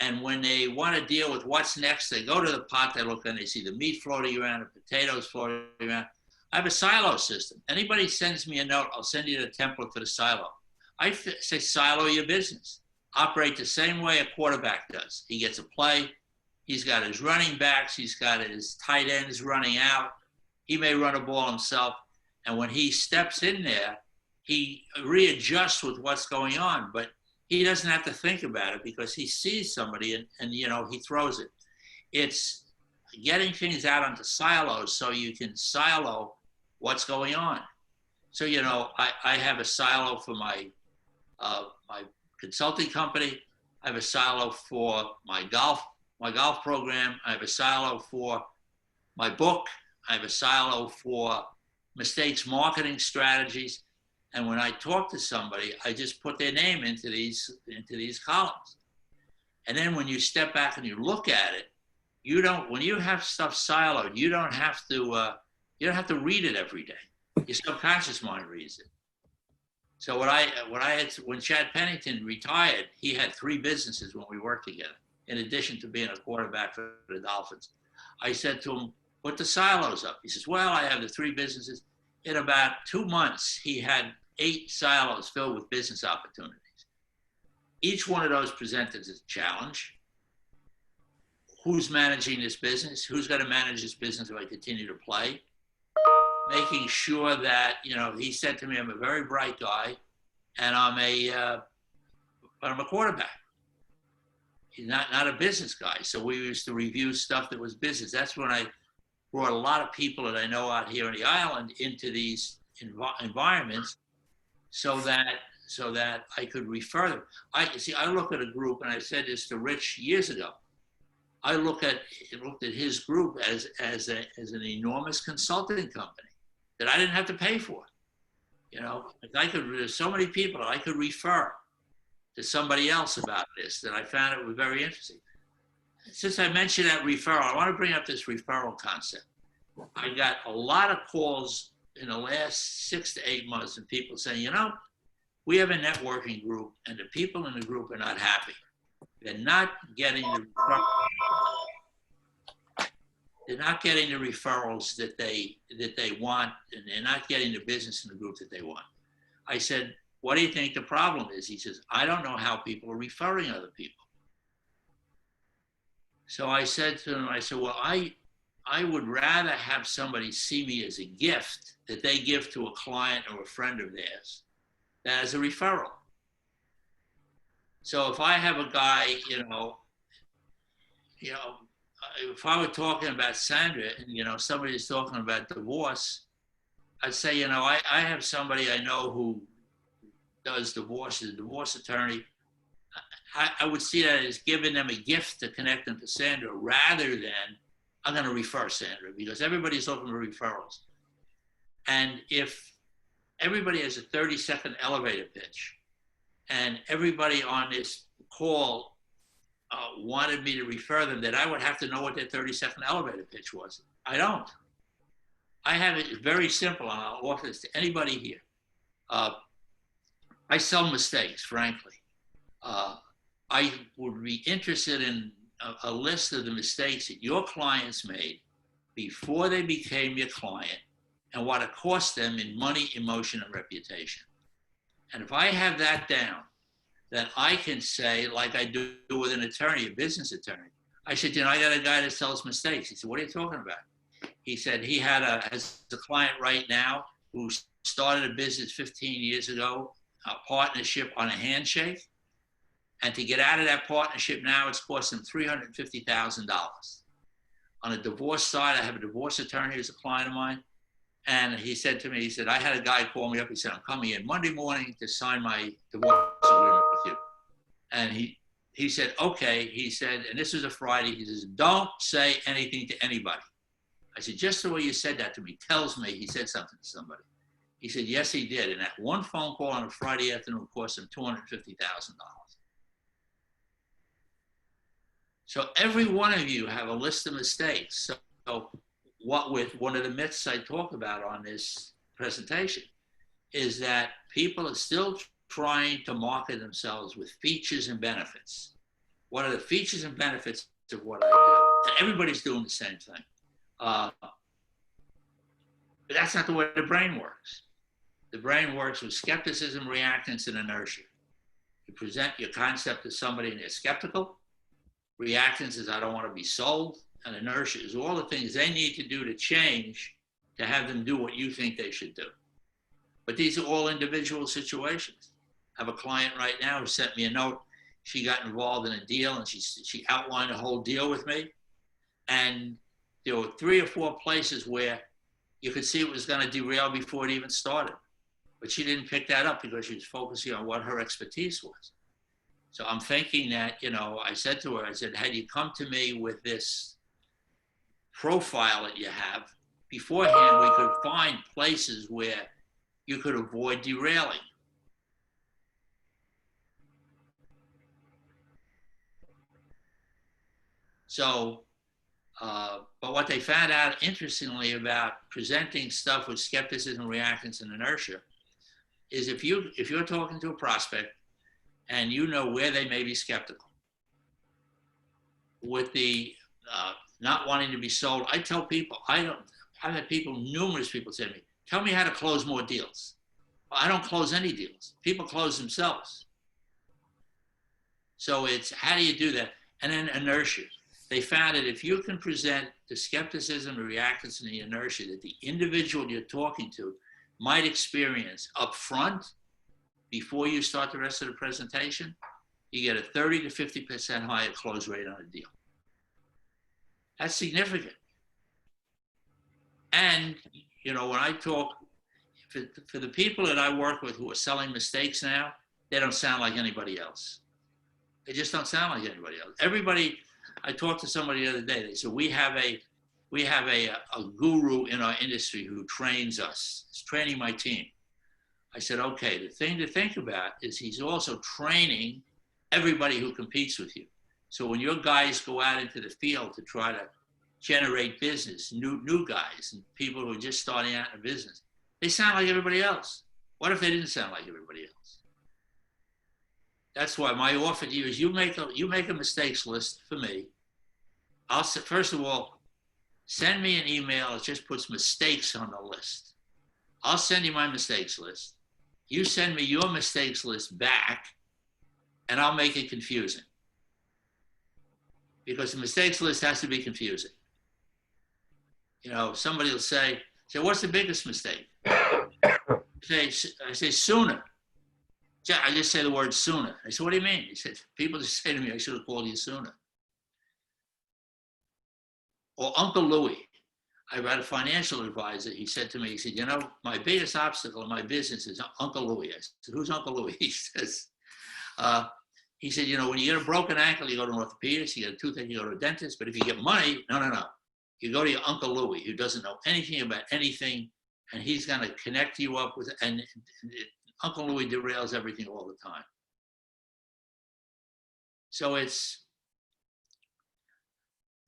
Speaker 1: And when they want to deal with what's next, they go to the pot, they look, and they see the meat floating around, the potatoes floating around. I have a silo system. Anybody sends me a note, I'll send you the template for the silo. I say silo your business. Operate the same way a quarterback does. He gets a play. He's got his running backs. He's got his tight ends running out. He may run a ball himself. And when he steps in there, he readjusts with what's going on. But he doesn't have to think about it because he sees somebody and you know, he throws it. It's getting things out onto silos so you can silo what's going on. So, you know, I have a silo for my consulting company. I have a silo for my golf program. I have a silo for my book. I have a silo for mistakes marketing strategies. And when I talk to somebody, I just put their name into these columns. And then when you step back and you look at it, you don't, when you have stuff siloed, you don't have to read it every day. Your subconscious mind reads it. So when Chad Pennington retired, he had 3 businesses when we worked together, in addition to being a quarterback for the Dolphins. I said to him, put the silos up. He says, well, I have the 3 businesses. In about 2 months, he had 8 silos filled with business opportunities. Each one of those presented as a challenge. Who's managing this business? Who's going to manage this business if I continue to play? Making sure that, you know, he said to me, I'm a very bright guy, and I'm a quarterback. He's not a business guy. So we used to review stuff that was business. That's when I brought a lot of people that I know out here on the island into these environments so that I could refer them. I look at a group, and I said this to Rich years ago. I looked at his group as an enormous consulting company that I didn't have to pay for. You know, there's so many people that I could refer to somebody else about this that I found it was very interesting. Since I mentioned that referral, I want to bring up this referral concept. I got a lot of calls in the last 6 to 8 months of people saying, you know, we have a networking group and the people in the group are not happy. They're not getting the referrals that they want, and they're not getting the business in the group that they want. I said, what do you think the problem is? He says, I don't know how people are referring other people. So I said to him, well, I would rather have somebody see me as a gift that they give to a client or a friend of theirs than as a referral. So if I have a guy, if I were talking about Sandra and, somebody's talking about divorce, I'd say, I have somebody I know who does divorce, is a divorce attorney. I would see that as giving them a gift to connect them to Sandra rather than I'm going to refer Sandra, because everybody's looking for referrals. And if everybody has a 30-second elevator pitch and everybody on this call wanted me to refer them, that I would have to know what their 30-second elevator pitch was. I don't. I have it very simple, and I'll offer this to anybody here. I sell mistakes, frankly. I would be interested in a list of the mistakes that your clients made before they became your client and what it cost them in money, emotion, and reputation. And if I have that down, then I can say, like I do with an attorney, a business attorney, I said, I got a guy that sells mistakes. He said, what are you talking about? He said he has a client right now who started a business 15 years ago, a partnership on a handshake. And to get out of that partnership now, it's cost him $350,000. On a divorce side, I have a divorce attorney who's a client of mine. And he said to me, I had a guy call me up. He said, I'm coming in Monday morning to sign my divorce agreement with you. And he said, okay. He said, and this was a Friday. He says, don't say anything to anybody. I said, just the way you said that to me tells me he said something to somebody. He said, yes, he did. And that one phone call on a Friday afternoon cost him $250,000. So every one of you have a list of mistakes. So what with one of the myths I talk about on this presentation is that people are still trying to market themselves with features and benefits. What are the features and benefits of what I do? And everybody's doing the same thing. But that's not the way the brain works. The brain works with skepticism, reactance, and inertia. You present your concept to somebody and they're skeptical. Reactance is I don't want to be sold. And inertia is all the things they need to do to change to have them do what you think they should do. But these are all individual situations. I have a client right now who sent me a note. She got involved in a deal and she outlined the whole deal with me. And there were 3 or 4 places where you could see it was going to derail before it even started. But she didn't pick that up because she was focusing on what her expertise was. So I'm thinking that, you know, I said to her, I said, had you come to me with this profile that you have, beforehand we could find places where you could avoid derailing. So, but what they found out, interestingly, about presenting stuff with skepticism, reactance, and inertia is if you're talking to a prospect and you know where they may be skeptical, with the not wanting to be sold, I tell people, I've had people, numerous people say to me, tell me how to close more deals. Well, I don't close any deals. People close themselves. So it's, how do you do that? And then inertia. They found that if you can present the skepticism, the reactance, and the inertia that the individual you're talking to might experience up front before you start the rest of the presentation, you get a 30 to 50% higher close rate on a deal. That's significant. And, you know, when I talk, for the people that I work with who are selling mistakes now, they don't sound like anybody else. They just don't sound like anybody else. Everybody, I talked to somebody the other day, they said, we have a guru in our industry who trains us. He's training my team. I said, okay, the thing to think about is he's also training everybody who competes with you. So when your guys go out into the field to try to generate business, new guys and people who are just starting out in business, they sound like everybody else. What if they didn't sound like everybody else? That's why my offer to you is you make a mistakes list for me. I'll first of all, send me an email that just puts mistakes on the list. I'll send you my mistakes list. You send me your mistakes list back, and I'll make it confusing. Because the mistakes list has to be confusing. You know, somebody will say, what's the biggest mistake? I say sooner. I just say the word sooner. I said, what do you mean? He said, people just say to me, I should have called you sooner. Or Uncle Louie. I had a financial advisor. He said to me, he said, you know, my biggest obstacle in my business is Uncle Louie. I said, who's Uncle Louie? He said, you know, when you get a broken ankle, you go to an orthopedist, you get a toothache, you go to a dentist. But if you get money, no. You go to your Uncle Louie, who doesn't know anything about anything, and he's going to connect you up with, and Uncle Louie derails everything all the time. So it's,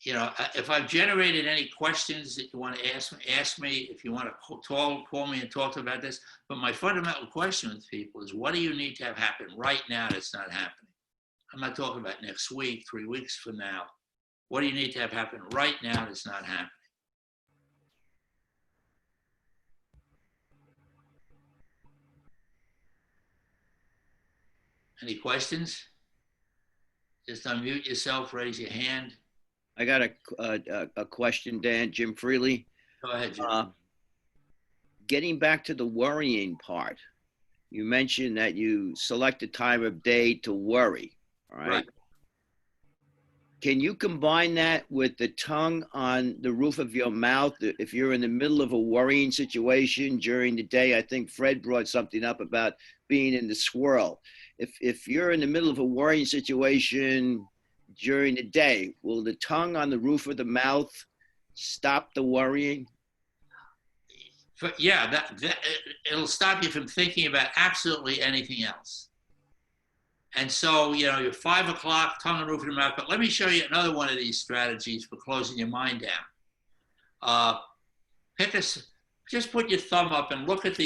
Speaker 1: you know, if I've generated any questions that you want to ask me if you want to call me and talk about this. But my fundamental question with people is, what do you need to have happen right now that's not happening? I'm not talking about next week, 3 weeks from now. What do you need to have happen right now that's not happening? Any questions? Just unmute yourself, raise your hand.
Speaker 5: I got a question, Dan. Jim Freely.
Speaker 1: Go ahead, Jim.
Speaker 5: Getting back to the worrying part, you mentioned that you select a time of day to worry, all right? Can you combine that with the tongue on the roof of your mouth? If you're in the middle of a worrying situation during the day, I think Fred brought something up about being in the swirl. If you're in the middle of a worrying situation during the day, will the tongue on the roof of the mouth stop the worrying?
Speaker 1: Yeah, it'll stop you from thinking about absolutely anything else. And so, you know, you're 5 o'clock, tongue and roof of your mouth. But let me show you another one of these strategies for closing your mind down. Just put your thumb up and look at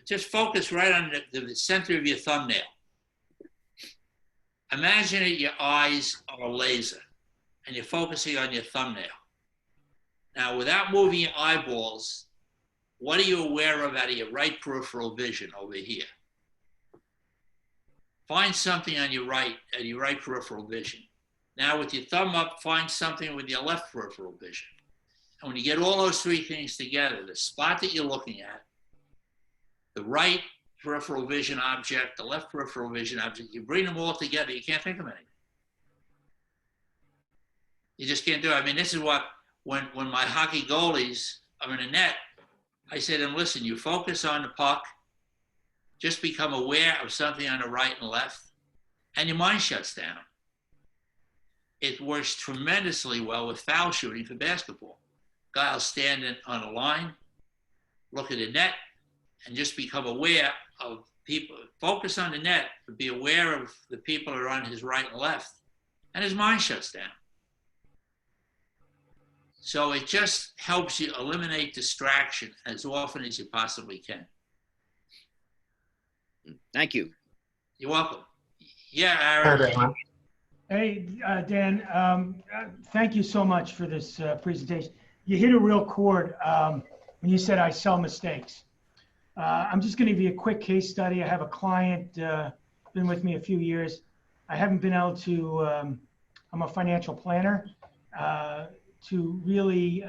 Speaker 1: just focus right on the center of your thumbnail. Imagine that your eyes are a laser and you're focusing on your thumbnail. Now, without moving your eyeballs, what are you aware of out of your right peripheral vision over here? Find something on your right peripheral vision. Now, with your thumb up, find something with your left peripheral vision. And when you get all those three things together, the spot that you're looking at, the right peripheral vision object, the left peripheral vision object, you bring them all together, you can't think of anything. You just can't do it. I mean, this is what, when my hockey goalies are in a net, I say to them, listen, you focus on the puck, just become aware of something on the right and left, and your mind shuts down. It works tremendously well with foul shooting for basketball. Guy will stand on a line, look at the net, and just become aware of people. Focus on the net, but be aware of the people that are on his right and left, and his mind shuts down. So it just helps you eliminate distraction as often as you possibly can.
Speaker 5: Thank you.
Speaker 1: You're welcome. Yeah, Aaron.
Speaker 11: Hey, Dan, thank you so much for this presentation. You hit a real chord when you said I sell mistakes. I'm just going to give you a quick case study. I have a client, been with me a few years. I haven't been able to, I'm a financial planner, to really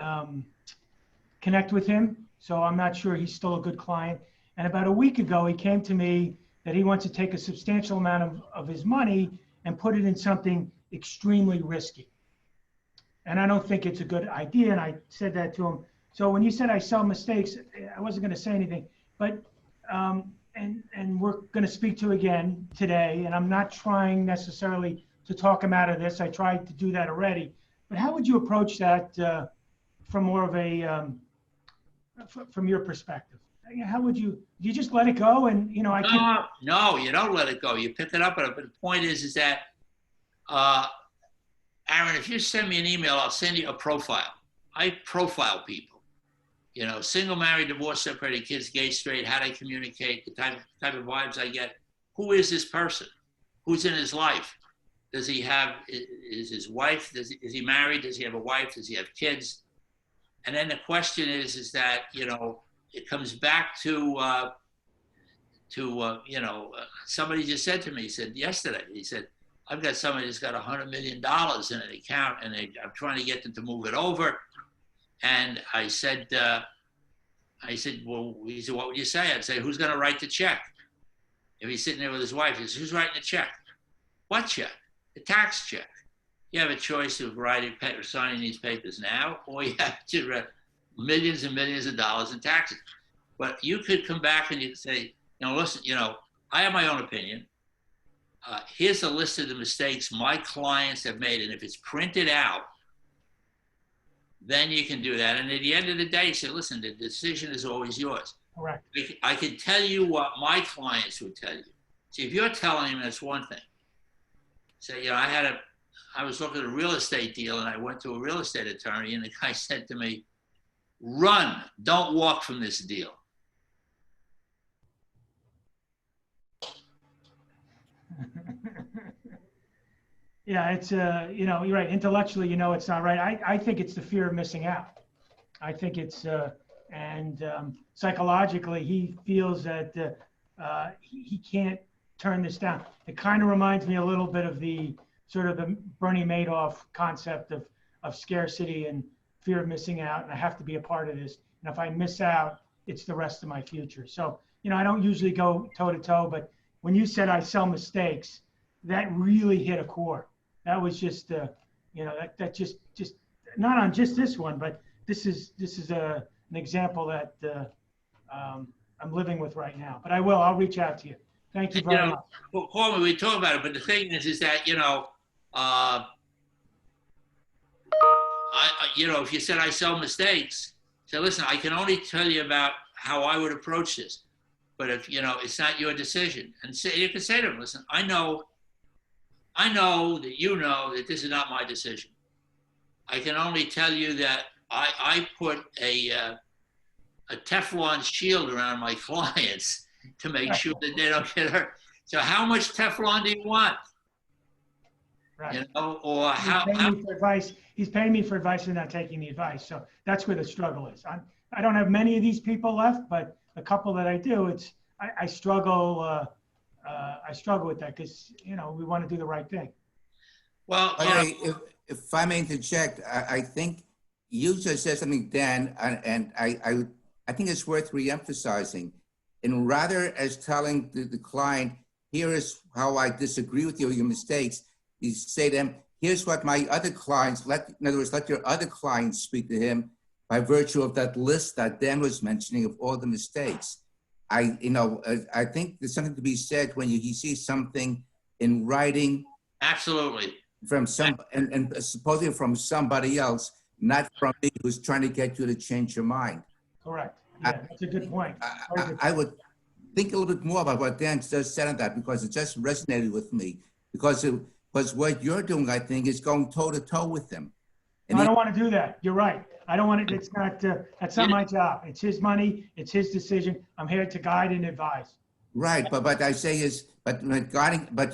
Speaker 11: connect with him. So I'm not sure he's still a good client. And about a week ago, he came to me that he wants to take a substantial amount of his money and put it in something extremely risky. And I don't think it's a good idea. And I said that to him. So when you said I sell mistakes, I wasn't going to say anything. But, and we're going to speak to again today. And I'm not trying necessarily to talk him out of this. I tried to do that already. But how would you approach that from more of a, from your perspective? How would you just let it go? And, you know,
Speaker 1: No, you don't let it go. You pick it up. But the point is that, Aaron, if you send me an email, I'll send you a profile. I profile people. You know, single, married, divorced, separated, kids, gay, straight, how they communicate, the type of vibes I get. Who is this person? Who's in his life? Does he have, is his wife, is he married? Does he have a wife? Does he have kids? And then the question is that, you know, it comes back to you know, somebody just said to me, he said yesterday, he said, I've got somebody that's got $100 million in an account and I'm trying to get them to move it over. And I said, well, he said, what would you say? I'd say, who's going to write the check? If he's sitting there with his wife, he says, who's writing the check? What check? The tax check. You have a choice of signing these papers now, or you have to write millions and millions of dollars in taxes. But you could come back and you could say, you know, listen, you know, I have my own opinion. Here's a list of the mistakes my clients have made. And if it's printed out, then you can do that. And at the end of the day, you say, listen, the decision is always yours.
Speaker 11: Correct.
Speaker 1: I can tell you what my clients would tell you. See, if you're telling them, that's one thing. Say, you know, I was looking at a real estate deal and I went to a real estate attorney and the guy said to me, run, don't walk from this deal.
Speaker 11: Yeah, it's, you know, you're right. Intellectually, you know, it's not right. I think it's the fear of missing out. I think it's, and psychologically, he feels that he can't turn this down. It kind of reminds me a little bit of the sort of the Bernie Madoff concept of scarcity and fear of missing out. And I have to be a part of this. And if I miss out, it's the rest of my future. So, you know, I don't usually go toe to toe, but when you said I sell mistakes, that really hit a chord. That was just, you know, that just not on just this one, but this is an example that I'm living with right now. But I'll reach out to you. Thank you very much.
Speaker 1: Well, call me, we talk about it, but the thing is that, you know, you know, if you said I sell mistakes, say, listen, I can only tell you about how I would approach this. But if, it's not your decision. And you can say to them, listen, I know that you know that this is not my decision. I can only tell you that I put a Teflon shield around my clients to make sure that they don't get hurt. So how much Teflon do you want?
Speaker 11: Right.
Speaker 1: Or how?
Speaker 11: He's paying me for advice and not taking the advice. So that's where the struggle is. I don't have many of these people left, but a couple that I do, I struggle. I struggle with that because we want to do the right thing.
Speaker 1: Well,
Speaker 3: if I may interject, I think you just said something, Dan, and I think it's worth reemphasizing. And rather as telling the client, here is how I disagree with your mistakes, you say to them, here's what my other clients, in other words, let your other clients speak to him by virtue of that list that Dan was mentioning of all the mistakes. I think there's something to be said when he sees something in writing.
Speaker 1: Absolutely.
Speaker 3: From and supposedly from somebody else, not from me, who's trying to get you to change your mind.
Speaker 11: Correct. Yeah, that's a good point.
Speaker 3: I would think a little bit more about what Dan just said on that, because it just resonated with me. Because what you're doing, I think, is going toe to toe with them. And
Speaker 11: I don't want to do that. You're right. I don't want to. It's not. That's not my job. It's his money. It's his decision. I'm here to guide and advise.
Speaker 3: Right, but I say is, but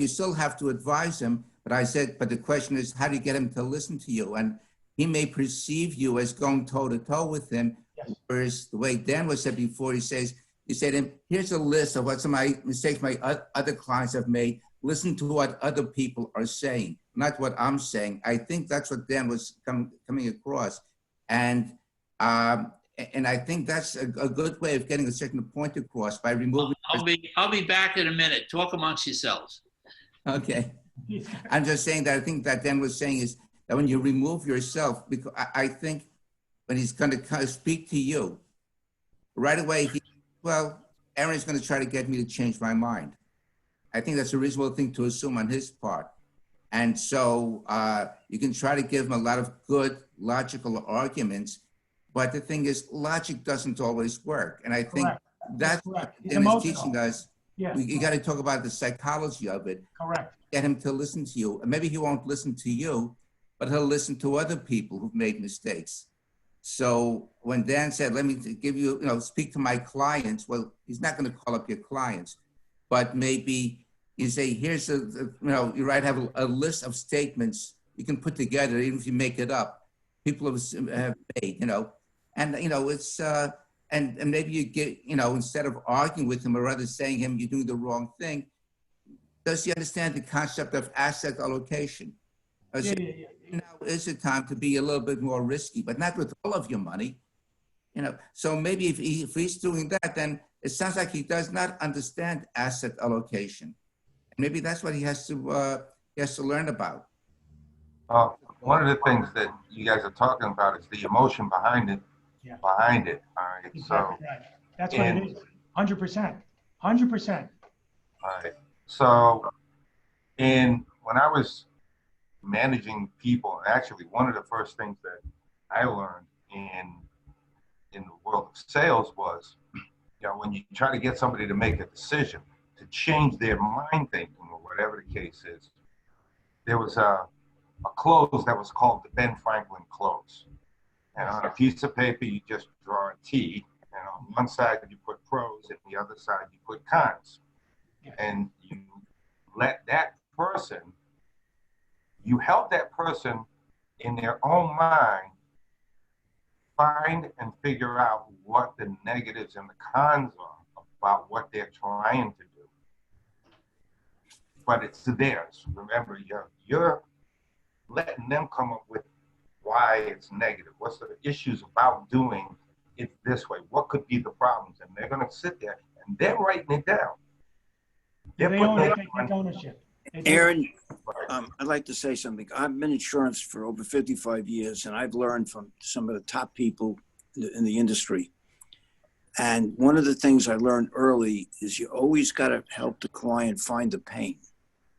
Speaker 3: you still have to advise him. But I said, but the question is, how do you get him to listen to you? And he may perceive you as going toe to toe with him. Yes. Whereas the way Dan was said before, you say to him, here's a list of what some of my mistakes my other clients have made. Listen to what other people are saying, not what I'm saying. I think that's what Dan was coming across. And I think that's a good way of getting a certain point across by removing.
Speaker 1: I'll be back in a minute. Talk amongst yourselves.
Speaker 3: Okay. I'm just saying that I think that Dan was saying is that when you remove yourself, because I think when he's going to speak to you, right away, Aaron's going to try to get me to change my mind. I think that's a reasonable thing to assume on his part. And so you can try to give him a lot of good logical arguments, but the thing is, logic doesn't always work. And I think that's what Dan is teaching us.
Speaker 11: Yeah.
Speaker 3: You got to talk about the psychology of it.
Speaker 11: Correct.
Speaker 3: Get him to listen to you. And maybe he won't listen to you, but he'll listen to other people who've made mistakes. So when Dan said, let me give you, speak to my clients, well, he's not going to call up your clients, but maybe you say, here's you have a list of statements you can put together, even if you make it up, people have made, and, it's, and maybe you get, instead of arguing with him or rather saying him, you're doing the wrong thing, does he understand the concept of asset allocation? Now is the time to be a little bit more risky, but not with all of your money. So maybe if he's doing that, then it sounds like he does not understand asset allocation. Maybe that's what he has to learn about.
Speaker 8: One of the things that you guys are talking about is the emotion behind it.
Speaker 11: Yeah.
Speaker 8: All right.
Speaker 11: Exactly
Speaker 8: So
Speaker 11: right. That's what it is. 100%. 100%.
Speaker 8: All right. So when I was managing people, actually one of the first things that I learned in the world of sales was, when you try to get somebody to make a decision to change their mind thinking or whatever the case is, there was a close that was called the Ben Franklin close. And on a piece of paper, you just draw a T, and on one side you put pros, and the other side you put cons. And you let that person, you help that person in their own mind find and figure out what the negatives and the cons are about what they're trying to do. But it's theirs. Remember, you're letting them come up with why it's negative. What's the issues about doing it this way? What could be the problems? And they're going to sit there and they're writing it down.
Speaker 11: They take ownership.
Speaker 4: Aaron, I'd like to say something. I've been in insurance for over 55 years, and I've learned from some of the top people in the industry. And one of the things I learned early is you always got to help the client find the pain.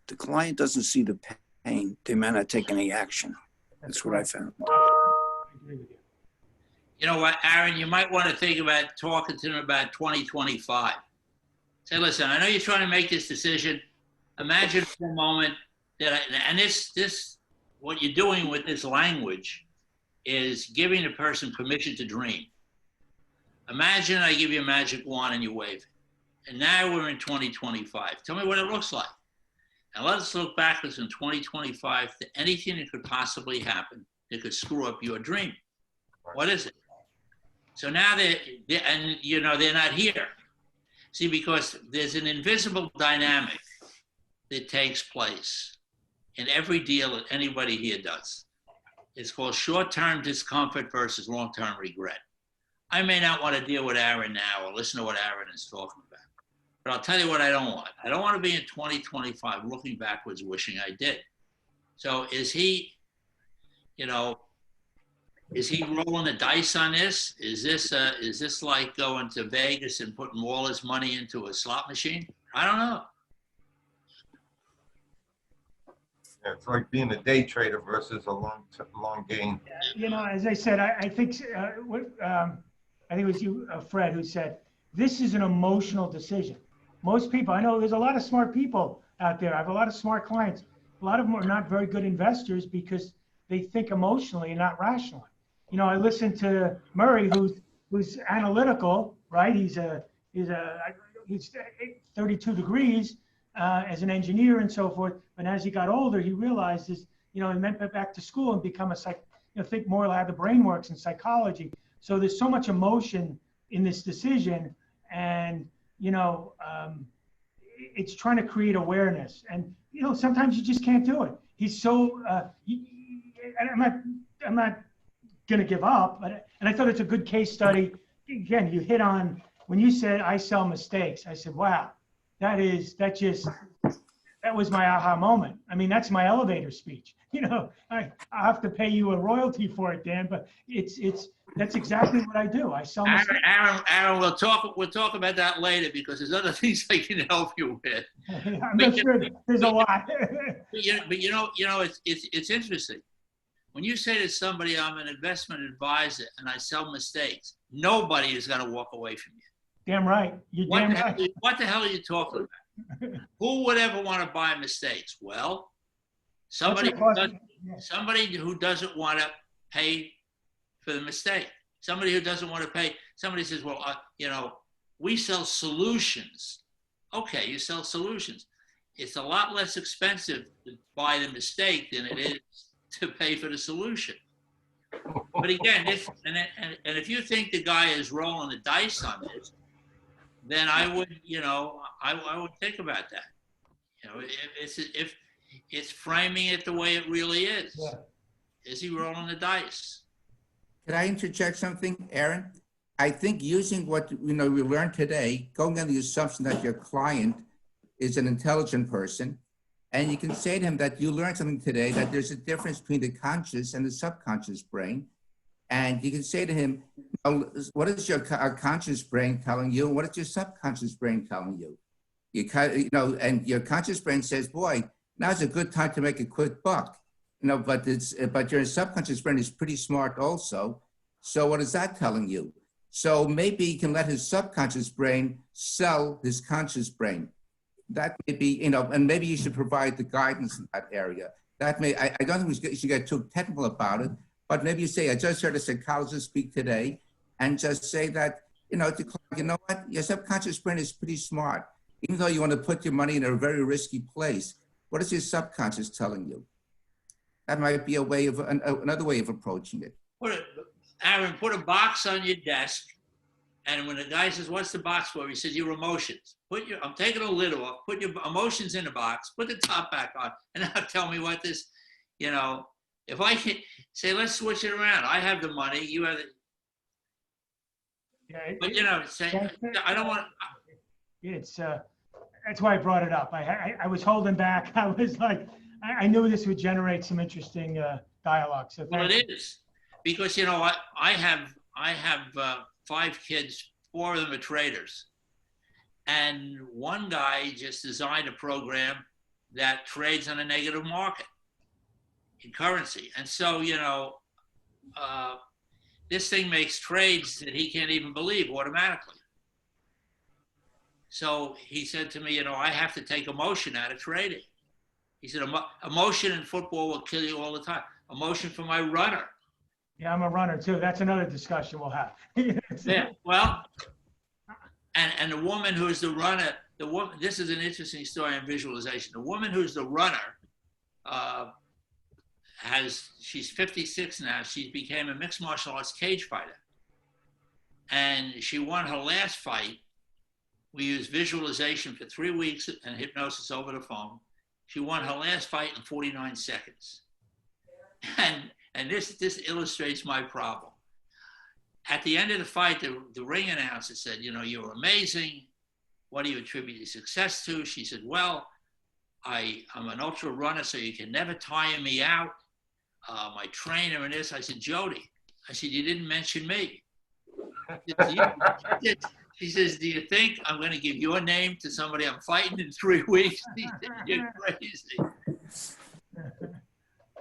Speaker 4: The client doesn't see the pain, they may not take any action. That's what I found.
Speaker 11: I agree with you.
Speaker 1: You know what, Aaron, you might want to think about talking to them about 2025. Say, listen, I know you're trying to make this decision. Imagine for a moment that, and what you're doing with this language is giving a person permission to dream. Imagine I give you a magic wand and you wave it. And now we're in 2025. Tell me what it looks like. And let's look backwards in 2025 to anything that could possibly happen that could screw up your dream. What is it? So now they're not here. See, because there's an invisible dynamic that takes place in every deal that anybody here does. It's called short-term discomfort versus long-term regret. I may not want to deal with Aaron now or listen to what Aaron is talking about, but I'll tell you what I don't want. I don't want to be in 2025 looking backwards, wishing I did. So is he rolling the dice on this? Is this like going to Vegas and putting all his money into a slot machine? I don't know.
Speaker 8: Yeah, it's like being a day trader versus a long game.
Speaker 11: You know, as I said, I think I think it was you, Fred, who said this is an emotional decision. Most people, I know there's a lot of smart people out there. I have a lot of smart clients. A lot of them are not very good investors because they think emotionally and not rationally. You know, I listen to Murray, who's analytical, right? He's 32 degrees as an engineer and so forth. But as he got older, he realizes, you know, he went back to school and become think more like how the brain works in psychology. So there's so much emotion in this decision, and you know, it's trying to create awareness. And you know, sometimes you just can't do it. He's so. I'm not going to give up, and I thought it's a good case study. Again, you hit on when you said I sell mistakes. I said, wow, that was my aha moment. I mean, that's my elevator speech. You know, I have to pay you a royalty for it, Dan, but that's exactly what I do. I sell mistakes.
Speaker 1: Aaron, we'll talk about that later because there's other things I can help you with.
Speaker 11: I'm not sure there's a lot.
Speaker 1: but you know, it's interesting. When you say to somebody, I'm an investment advisor and I sell mistakes, nobody is going to walk away from you.
Speaker 11: Damn right.
Speaker 1: What the hell are you talking about? Who would ever want to buy mistakes? Well, somebody who doesn't want to pay for the mistake. Somebody who doesn't want to pay. Somebody says, well, we sell solutions. Okay, you sell solutions. It's a lot less expensive to buy the mistake than it is to pay for the solution. But again, if you think the guy is rolling the dice on this, then I would think about that. You know, if it's framing it the way it really is. Yeah. Is he rolling the dice?
Speaker 3: Could I interject something, Aaron? I think using what we learned today, going on the assumption that your client is an intelligent person, and you can say to him that you learned something today, that there's a difference between the conscious and the subconscious brain. And you can say to him, what is your conscious brain telling you? And what is your subconscious brain telling you? And your conscious brain says, boy, now's a good time to make a quick buck. But your subconscious brain is pretty smart also. So what is that telling you? So maybe you can let his subconscious brain sell his conscious brain. That may be, and maybe you should provide the guidance in that area. That may, I don't think you should get too technical about it, but maybe you say, I just heard a psychologist speak today, and just say that, you know what, your subconscious brain is pretty smart. Even though you want to put your money in a very risky place, what is your subconscious telling you? That might be a way of, another way of approaching it.
Speaker 1: Aaron, put a box on your desk, and when the guy says, what's the box for? He says, your emotions. I'm taking a lid off, put your emotions in the box, put the top back on, and now tell me what this, if I can say, let's switch it around. I have the money, you have the,
Speaker 11: yeah,
Speaker 1: but say, I don't want.
Speaker 11: It's, that's why I brought it up. I was holding back. I was like, I knew this would generate some interesting dialogue. So
Speaker 1: well, it is, because I have 5 kids, 4 of them are traders. And one guy just designed a program that trades on a negative market in currency. And so, this thing makes trades that he can't even believe automatically. So he said to me, you know, I have to take emotion out of trading. He said, emotion in football will kill you all the time. Emotion for my runner.
Speaker 11: Yeah, I'm a runner too. That's another discussion we'll have.
Speaker 1: Yeah, well, and the woman who's the runner, the woman, this is an interesting story on visualization. The woman who's the runner, she's 56 now. She became a mixed martial arts cage fighter. And she won her last fight. We used visualization for 3 weeks and hypnosis over the phone. She won her last fight in 49 seconds. And this illustrates my problem. At the end of the fight, the ring announcer said, you know, you're amazing. What do you attribute your success to? She said, well, I'm an ultra runner, so you can never tire me out. My trainer and this. I said, Jody, I said, you didn't mention me. She says, do you think I'm going to give your name to somebody I'm fighting in 3 weeks? She said, you're crazy.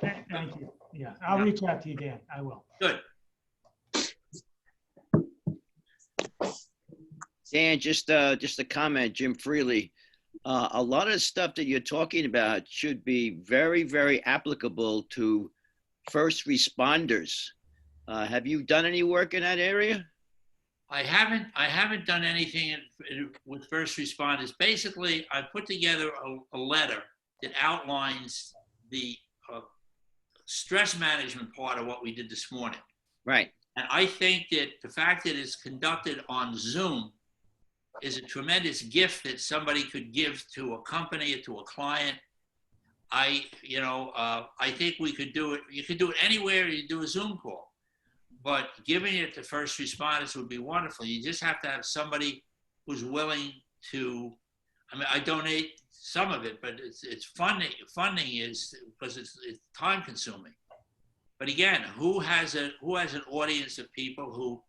Speaker 11: Thank you. Yeah, I'll reach out to you, Dan. I will.
Speaker 1: Good.
Speaker 5: Dan, just a comment, Jim Freely. A lot of the stuff that you're talking about should be very, very applicable to first responders. Have you done any work in that area?
Speaker 1: I haven't done anything with first responders. Basically, I put together a letter that outlines the stress management part of what we did this morning.
Speaker 5: Right.
Speaker 1: And I think that the fact that it's conducted on Zoom is a tremendous gift that somebody could give to a company or to a client. I think we could do it. You could do it anywhere you do a Zoom call. But giving it to first responders would be wonderful. You just have to have somebody who's willing to, I mean, I donate some of it, but it's funding. Funding is because it's time consuming. But again, who has an audience of people who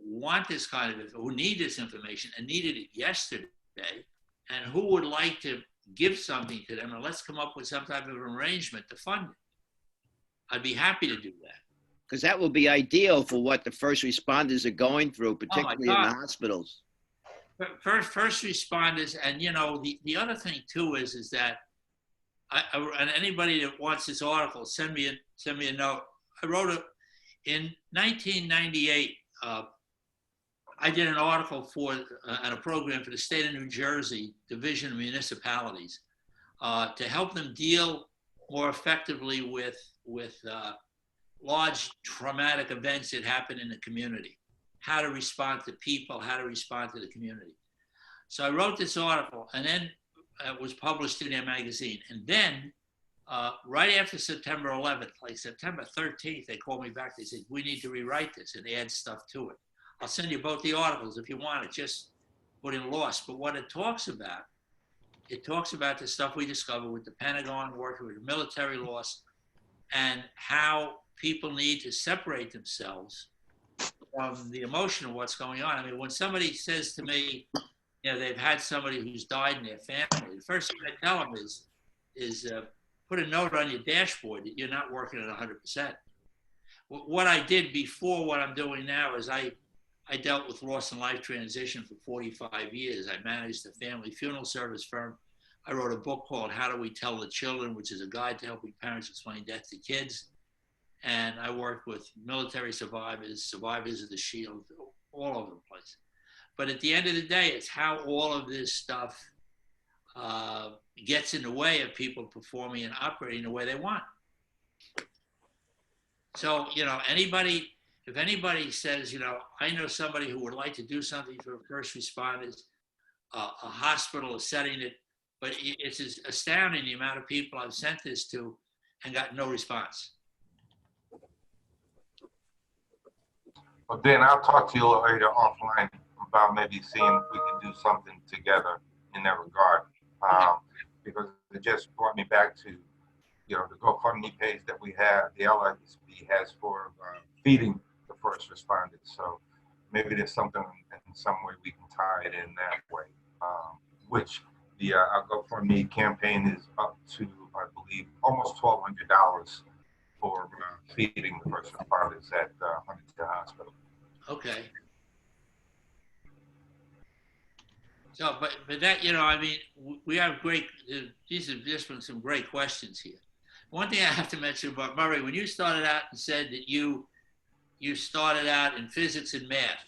Speaker 1: want this kind of, who need this information and needed it yesterday, and who would like to give something to them, and let's come up with some type of arrangement to fund it. I'd be happy to do that.
Speaker 5: Because that will be ideal for what the first responders are going through, particularly in the hospitals.
Speaker 1: First responders, and you know, the other thing too is that, and anybody that wants this article, send me a note. I wrote it in 1998. I did an article for and a program for the state of New Jersey Division of Municipalities to help them deal more effectively with large traumatic events that happen in the community, how to respond to people, how to respond to the community. So I wrote this article, and then it was published in their magazine. And then right after September 11th, like September 13th, they called me back. They said, we need to rewrite this and add stuff to it. I'll send you both the articles if you want it, just put in lost. But what it talks about the stuff we discovered with the Pentagon, working with military loss, and how people need to separate themselves from the emotion of what's going on. I mean, when somebody says to me, you know, they've had somebody who's died in their family, the first thing I tell them is put a note on your dashboard that you're not working at 100%. What I did before what I'm doing now is I dealt with loss and life transition for 45 years. I managed a family funeral service firm. I wrote a book called How Do We Tell the Children, which is a guide to helping parents explain death to kids. And I worked with military survivors, survivors of the Shield, all over the place. But at the end of the day, it's how all of this stuff gets in the way of people performing and operating the way they want. So, you know, if anybody says, you know, I know somebody who would like to do something for first responders, a hospital is setting it, but it's astounding the amount of people I've sent this to and got no response.
Speaker 8: Well, Dan, I'll talk to you a little later offline about maybe seeing if we can do something together in that regard. Because it just brought me back to, you know, the GoFundMe page that we have, the LISB has for feeding the first responders. So maybe there's something in some way we can tie it in that way, which the our GoFundMe campaign is up to, I believe, almost $1,200 for feeding the first responders at Huntington Hospital.
Speaker 1: Okay. So, but that, you know, I mean, we have great, these have just been some great questions here. One thing I have to mention about Murray, when you started out and said that you started out in physics and math,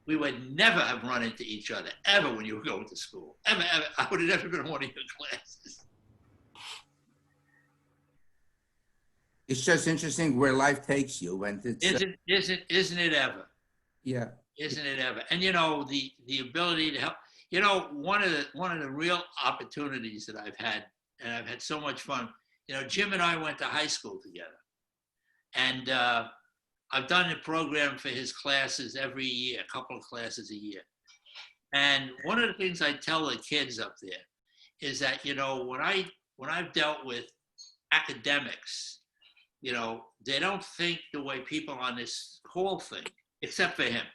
Speaker 1: we would never have run into each other, ever, when you were going to school. Ever, ever. I would have never been in one of your classes.
Speaker 3: It's just interesting where life takes you. And it's,
Speaker 1: Isn't it ever?
Speaker 3: yeah.
Speaker 1: Isn't it ever? And, you know, the ability to help. You know, one of the real opportunities that I've had, and I've had so much fun, you know, Jim and I went to high school together. And I've done a program for his classes every year, a couple of classes a year. And one of the things I tell the kids up there is that, you know, when I've dealt with academics, you know, they don't think the way people on this call think, except for him.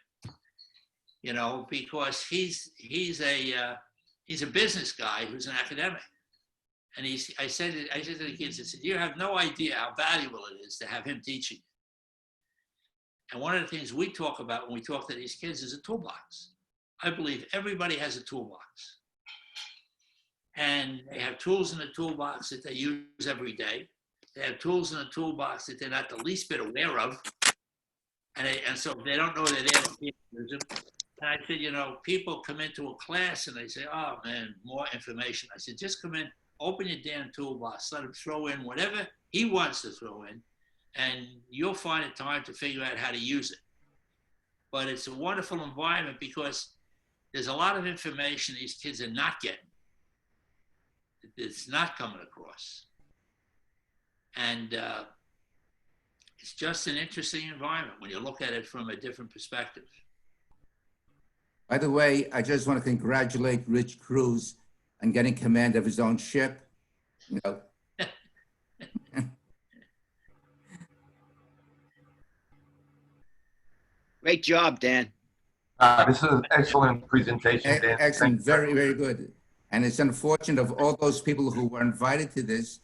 Speaker 1: You know, because he's a business guy who's an academic. And I said to the kids, I said, you have no idea how valuable it is to have him teaching. And one of the things we talk about when we talk to these kids is a toolbox. I believe everybody has a toolbox. And they have tools in the toolbox that they use every day. They have tools in the toolbox that they're not the least bit aware of. And so they don't know they're there to use them. And I said, you know, people come into a class and they say, oh man, more information. I said, just come in, open your damn toolbox, let him throw in whatever he wants to throw in, and you'll find a time to figure out how to use it. But it's a wonderful environment because there's a lot of information these kids are not getting. It's not coming across. And it's just an interesting environment when you look at it from a different perspective.
Speaker 3: By the way, I just want to congratulate Rich Cruz on getting command of his own ship. You know.
Speaker 5: Great job, Dan.
Speaker 8: This is an excellent presentation, Dan.
Speaker 3: Excellent, very, very good. And it's unfortunate of all those people who were invited to this,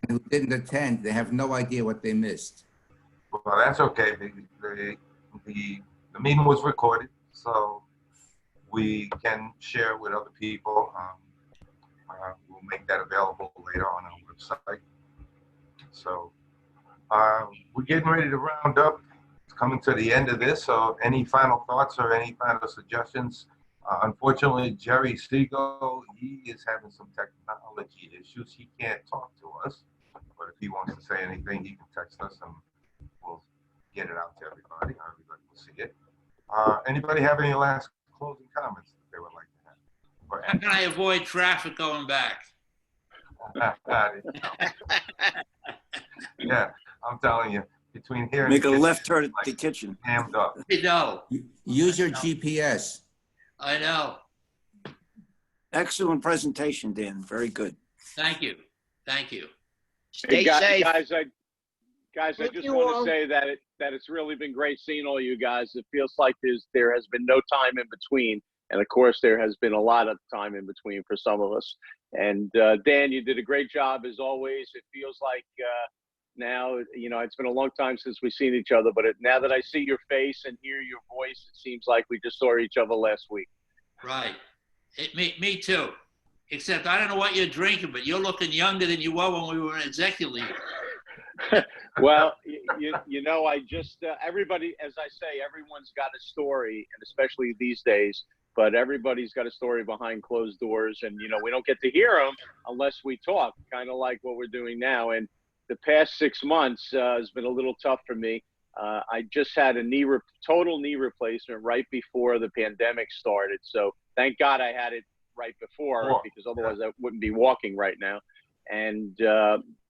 Speaker 3: who didn't attend, they have no idea what they missed.
Speaker 8: Well, that's okay. The meeting was recorded, so we can share with other people. We'll make that available later on our website. So we're getting ready to round up. It's coming to the end of this. So any final thoughts or any final suggestions? Unfortunately, Jerry Siegel, he is having some technology issues. He can't talk to us, but if he wants to say anything, he can text us and we'll get it out to everybody. Everybody will see it. Anybody have any last closing comments that they would like to have?
Speaker 1: How can I avoid traffic going back?
Speaker 8: Yeah, I'm telling you, between here and
Speaker 4: Make a left turn at the kitchen.
Speaker 8: Hammed up.
Speaker 1: I know.
Speaker 3: Use your GPS.
Speaker 1: I know.
Speaker 4: Excellent presentation, Dan. Very good.
Speaker 1: Thank you. Thank you.
Speaker 5: Stay safe.
Speaker 9: Guys, I
Speaker 6: Thank
Speaker 9: just
Speaker 6: you
Speaker 9: want
Speaker 6: all.
Speaker 9: to say that it's really been great seeing all you guys. It feels like there has been no time in between. And of course, there has been a lot of time in between for some of us. And Dan, you did a great job as always. It feels like now, you know, it's been a long time since we've seen each other, but now that I see your face and hear your voice, it seems like we just saw each other last week.
Speaker 1: Right. Me too. Except I don't know what you're drinking, but you're looking younger than you were when we were in executive league.
Speaker 9: Well, you know, I just, everybody, as I say, everyone's got a story, and especially these days, but everybody's got a story behind closed doors. And, you know, we don't get to hear them unless we talk, kind of like what we're doing now. And the past 6 months has been a little tough for me. I just had a total knee replacement right before the pandemic started. So thank God I had it right before, because otherwise I wouldn't be walking right now. And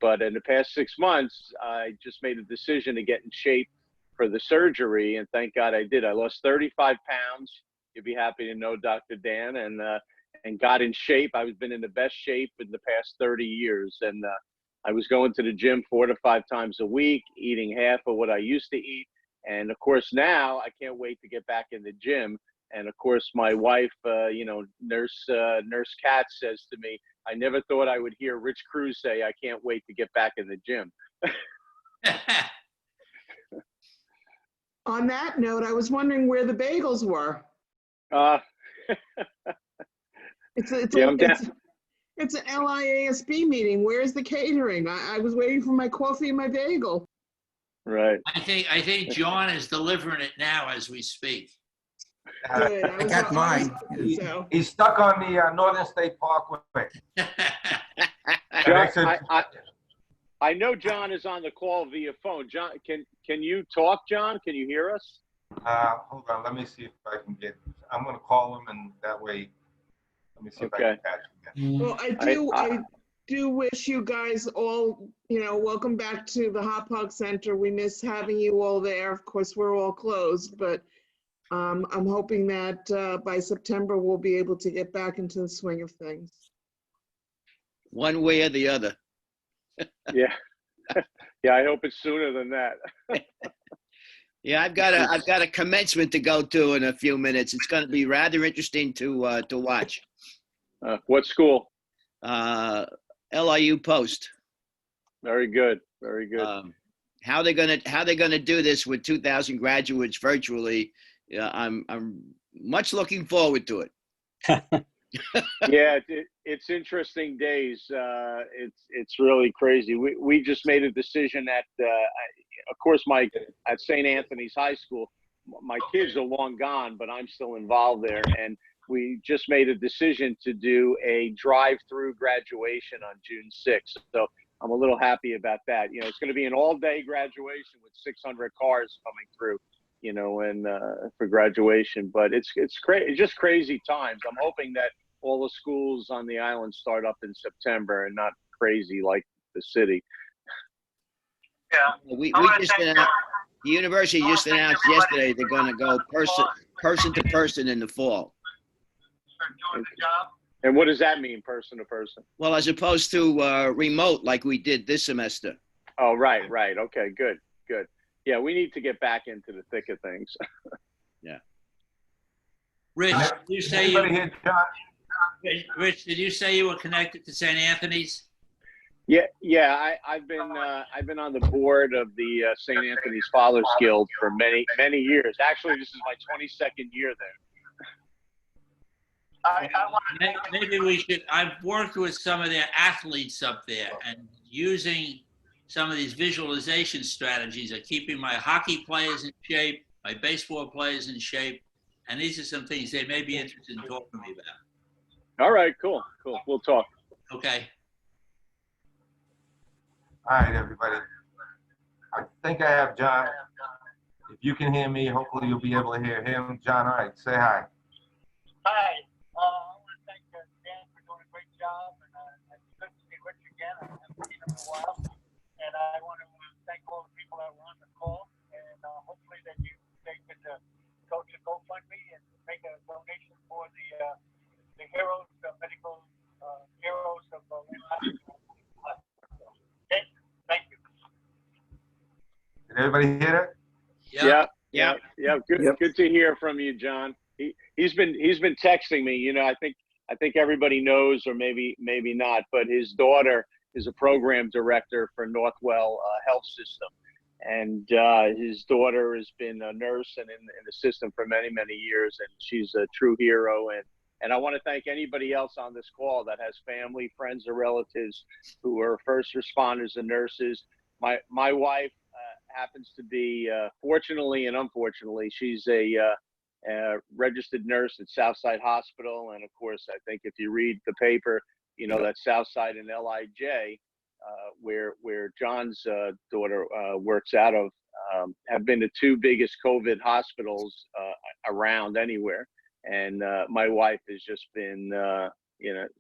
Speaker 9: but in the past 6 months, I just made a decision to get in shape for the surgery, and thank God I did. I lost 35 pounds. You'd be happy to know, Dr. Dan, and got in shape. I've been in the best shape in the past 30 years, and I was going to the gym 4 to 5 times a week, eating half of what I used to eat. And of course, now I can't wait to get back in the gym. And of course, my wife, you know, Nurse Kat says to me, I never thought I would hear Rich Cruz say, I can't wait to get back in the gym.
Speaker 7: On that note, I was wondering where the bagels were.
Speaker 9: Uh,
Speaker 7: It's a,
Speaker 9: Yeah, I'm down.
Speaker 7: it's an LIASB meeting. Where's the catering? I was waiting for my coffee and my bagel.
Speaker 9: right.
Speaker 1: I think John is delivering it now as we speak.
Speaker 7: Good.
Speaker 3: I got mine.
Speaker 7: So,
Speaker 8: He's stuck on the Northern State Parkway.
Speaker 9: John, I know John is on the call via phone. John, can you talk, John? Can you hear us?
Speaker 8: Hold on, let me see if I can get, I'm gonna call him and that way, let me see if I
Speaker 9: Okay.
Speaker 8: can catch him.
Speaker 7: well, I do wish you guys all, welcome back to the Hop Hog Center. We miss having you all there. Of course, we're all closed, but I'm hoping that by September, we'll be able to get back into the swing of things.
Speaker 5: One way or the other.
Speaker 9: Yeah. Yeah, I hope it's sooner than that.
Speaker 5: Yeah, I've got a commencement to go to in a few minutes. It's going to be rather interesting to watch.
Speaker 9: What school?
Speaker 5: LIU Post.
Speaker 9: Very good. Very good.
Speaker 5: How they're gonna do this with 2,000 graduates virtually? I'm much looking forward to it.
Speaker 9: Yeah, it's interesting days. It's really crazy. We just made a decision at, of course, at St. Anthony's High School. My kids are long gone, but I'm still involved there, and we just made a decision to do a drive-through graduation on June 6th. So I'm a little happy about that. It's going to be an all-day graduation with 600 cars coming through, and for graduation. But it's just crazy times. I'm hoping that all the schools on the island start up in September and not crazy like the city.
Speaker 5: We just announced, the university just announced yesterday they're going to go person to person in the fall.
Speaker 9: And what does that mean, person to person?
Speaker 5: Well, as opposed to remote like we did this semester.
Speaker 9: Oh, right. Okay, good. Yeah, we need to get back into the thick of things.
Speaker 5: Yeah.
Speaker 1: Rich, did you say
Speaker 8: Anybody here, John?
Speaker 1: Rich, did you say you were connected to St. Anthony's?
Speaker 9: Yeah. I've been on the board of the St. Anthony's Fathers Guild for many years. Actually, this is my 22nd year there.
Speaker 1: Maybe we should. I've worked with some of their athletes up there, and using some of these visualization strategies are keeping my hockey players in shape, my baseball players in shape, and these are some things they may be interested in talking to me about.
Speaker 9: All right, cool. We'll talk.
Speaker 1: Okay.
Speaker 8: All right, everybody. I think I have John. If you can hear me, hopefully you'll be able to hear him. John, all right, say hi.
Speaker 12: Hi. I want to thank Dan for doing a great job, and it's good to see Rich again. I haven't seen him in a while. And I want to thank all the people that were on the call, and hopefully that they could go to GoFundMe and make a donation for the heroes, the medical heroes of okay, thank you.
Speaker 8: Did everybody hear
Speaker 1: Yeah.
Speaker 9: Yeah. Good to hear from you, John. He's been texting me. I think everybody knows, or maybe not, but his daughter is a program director for Northwell Health System, and his daughter has been a nurse and in the system for many years, and she's a true hero. And I want to thank anybody else on this call that has family, friends, or relatives who are first responders and nurses. My wife happens to be, fortunately and unfortunately, she's a registered nurse at Southside Hospital. And of course, I think if you read the paper, that Southside and LIJ, where John's daughter works out of, have been the two biggest COVID hospitals around anywhere. And my wife has just been,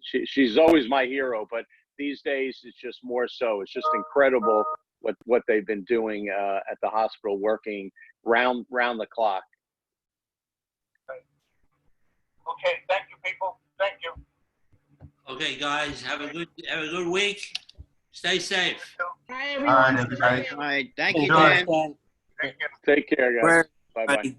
Speaker 9: she's always my hero, but these days it's just more so. It's just incredible what they've been doing at the hospital, working round the clock.
Speaker 12: Okay, thank you, people. Thank you.
Speaker 1: Okay, guys, have a good week. Stay safe.
Speaker 7: Hi,
Speaker 8: you? All right,
Speaker 7: everyone.
Speaker 8: everybody.
Speaker 5: All right. Thank you,
Speaker 8: Sure.
Speaker 5: Dan.
Speaker 12: Thank you.
Speaker 9: Take care, guys. Bye-bye.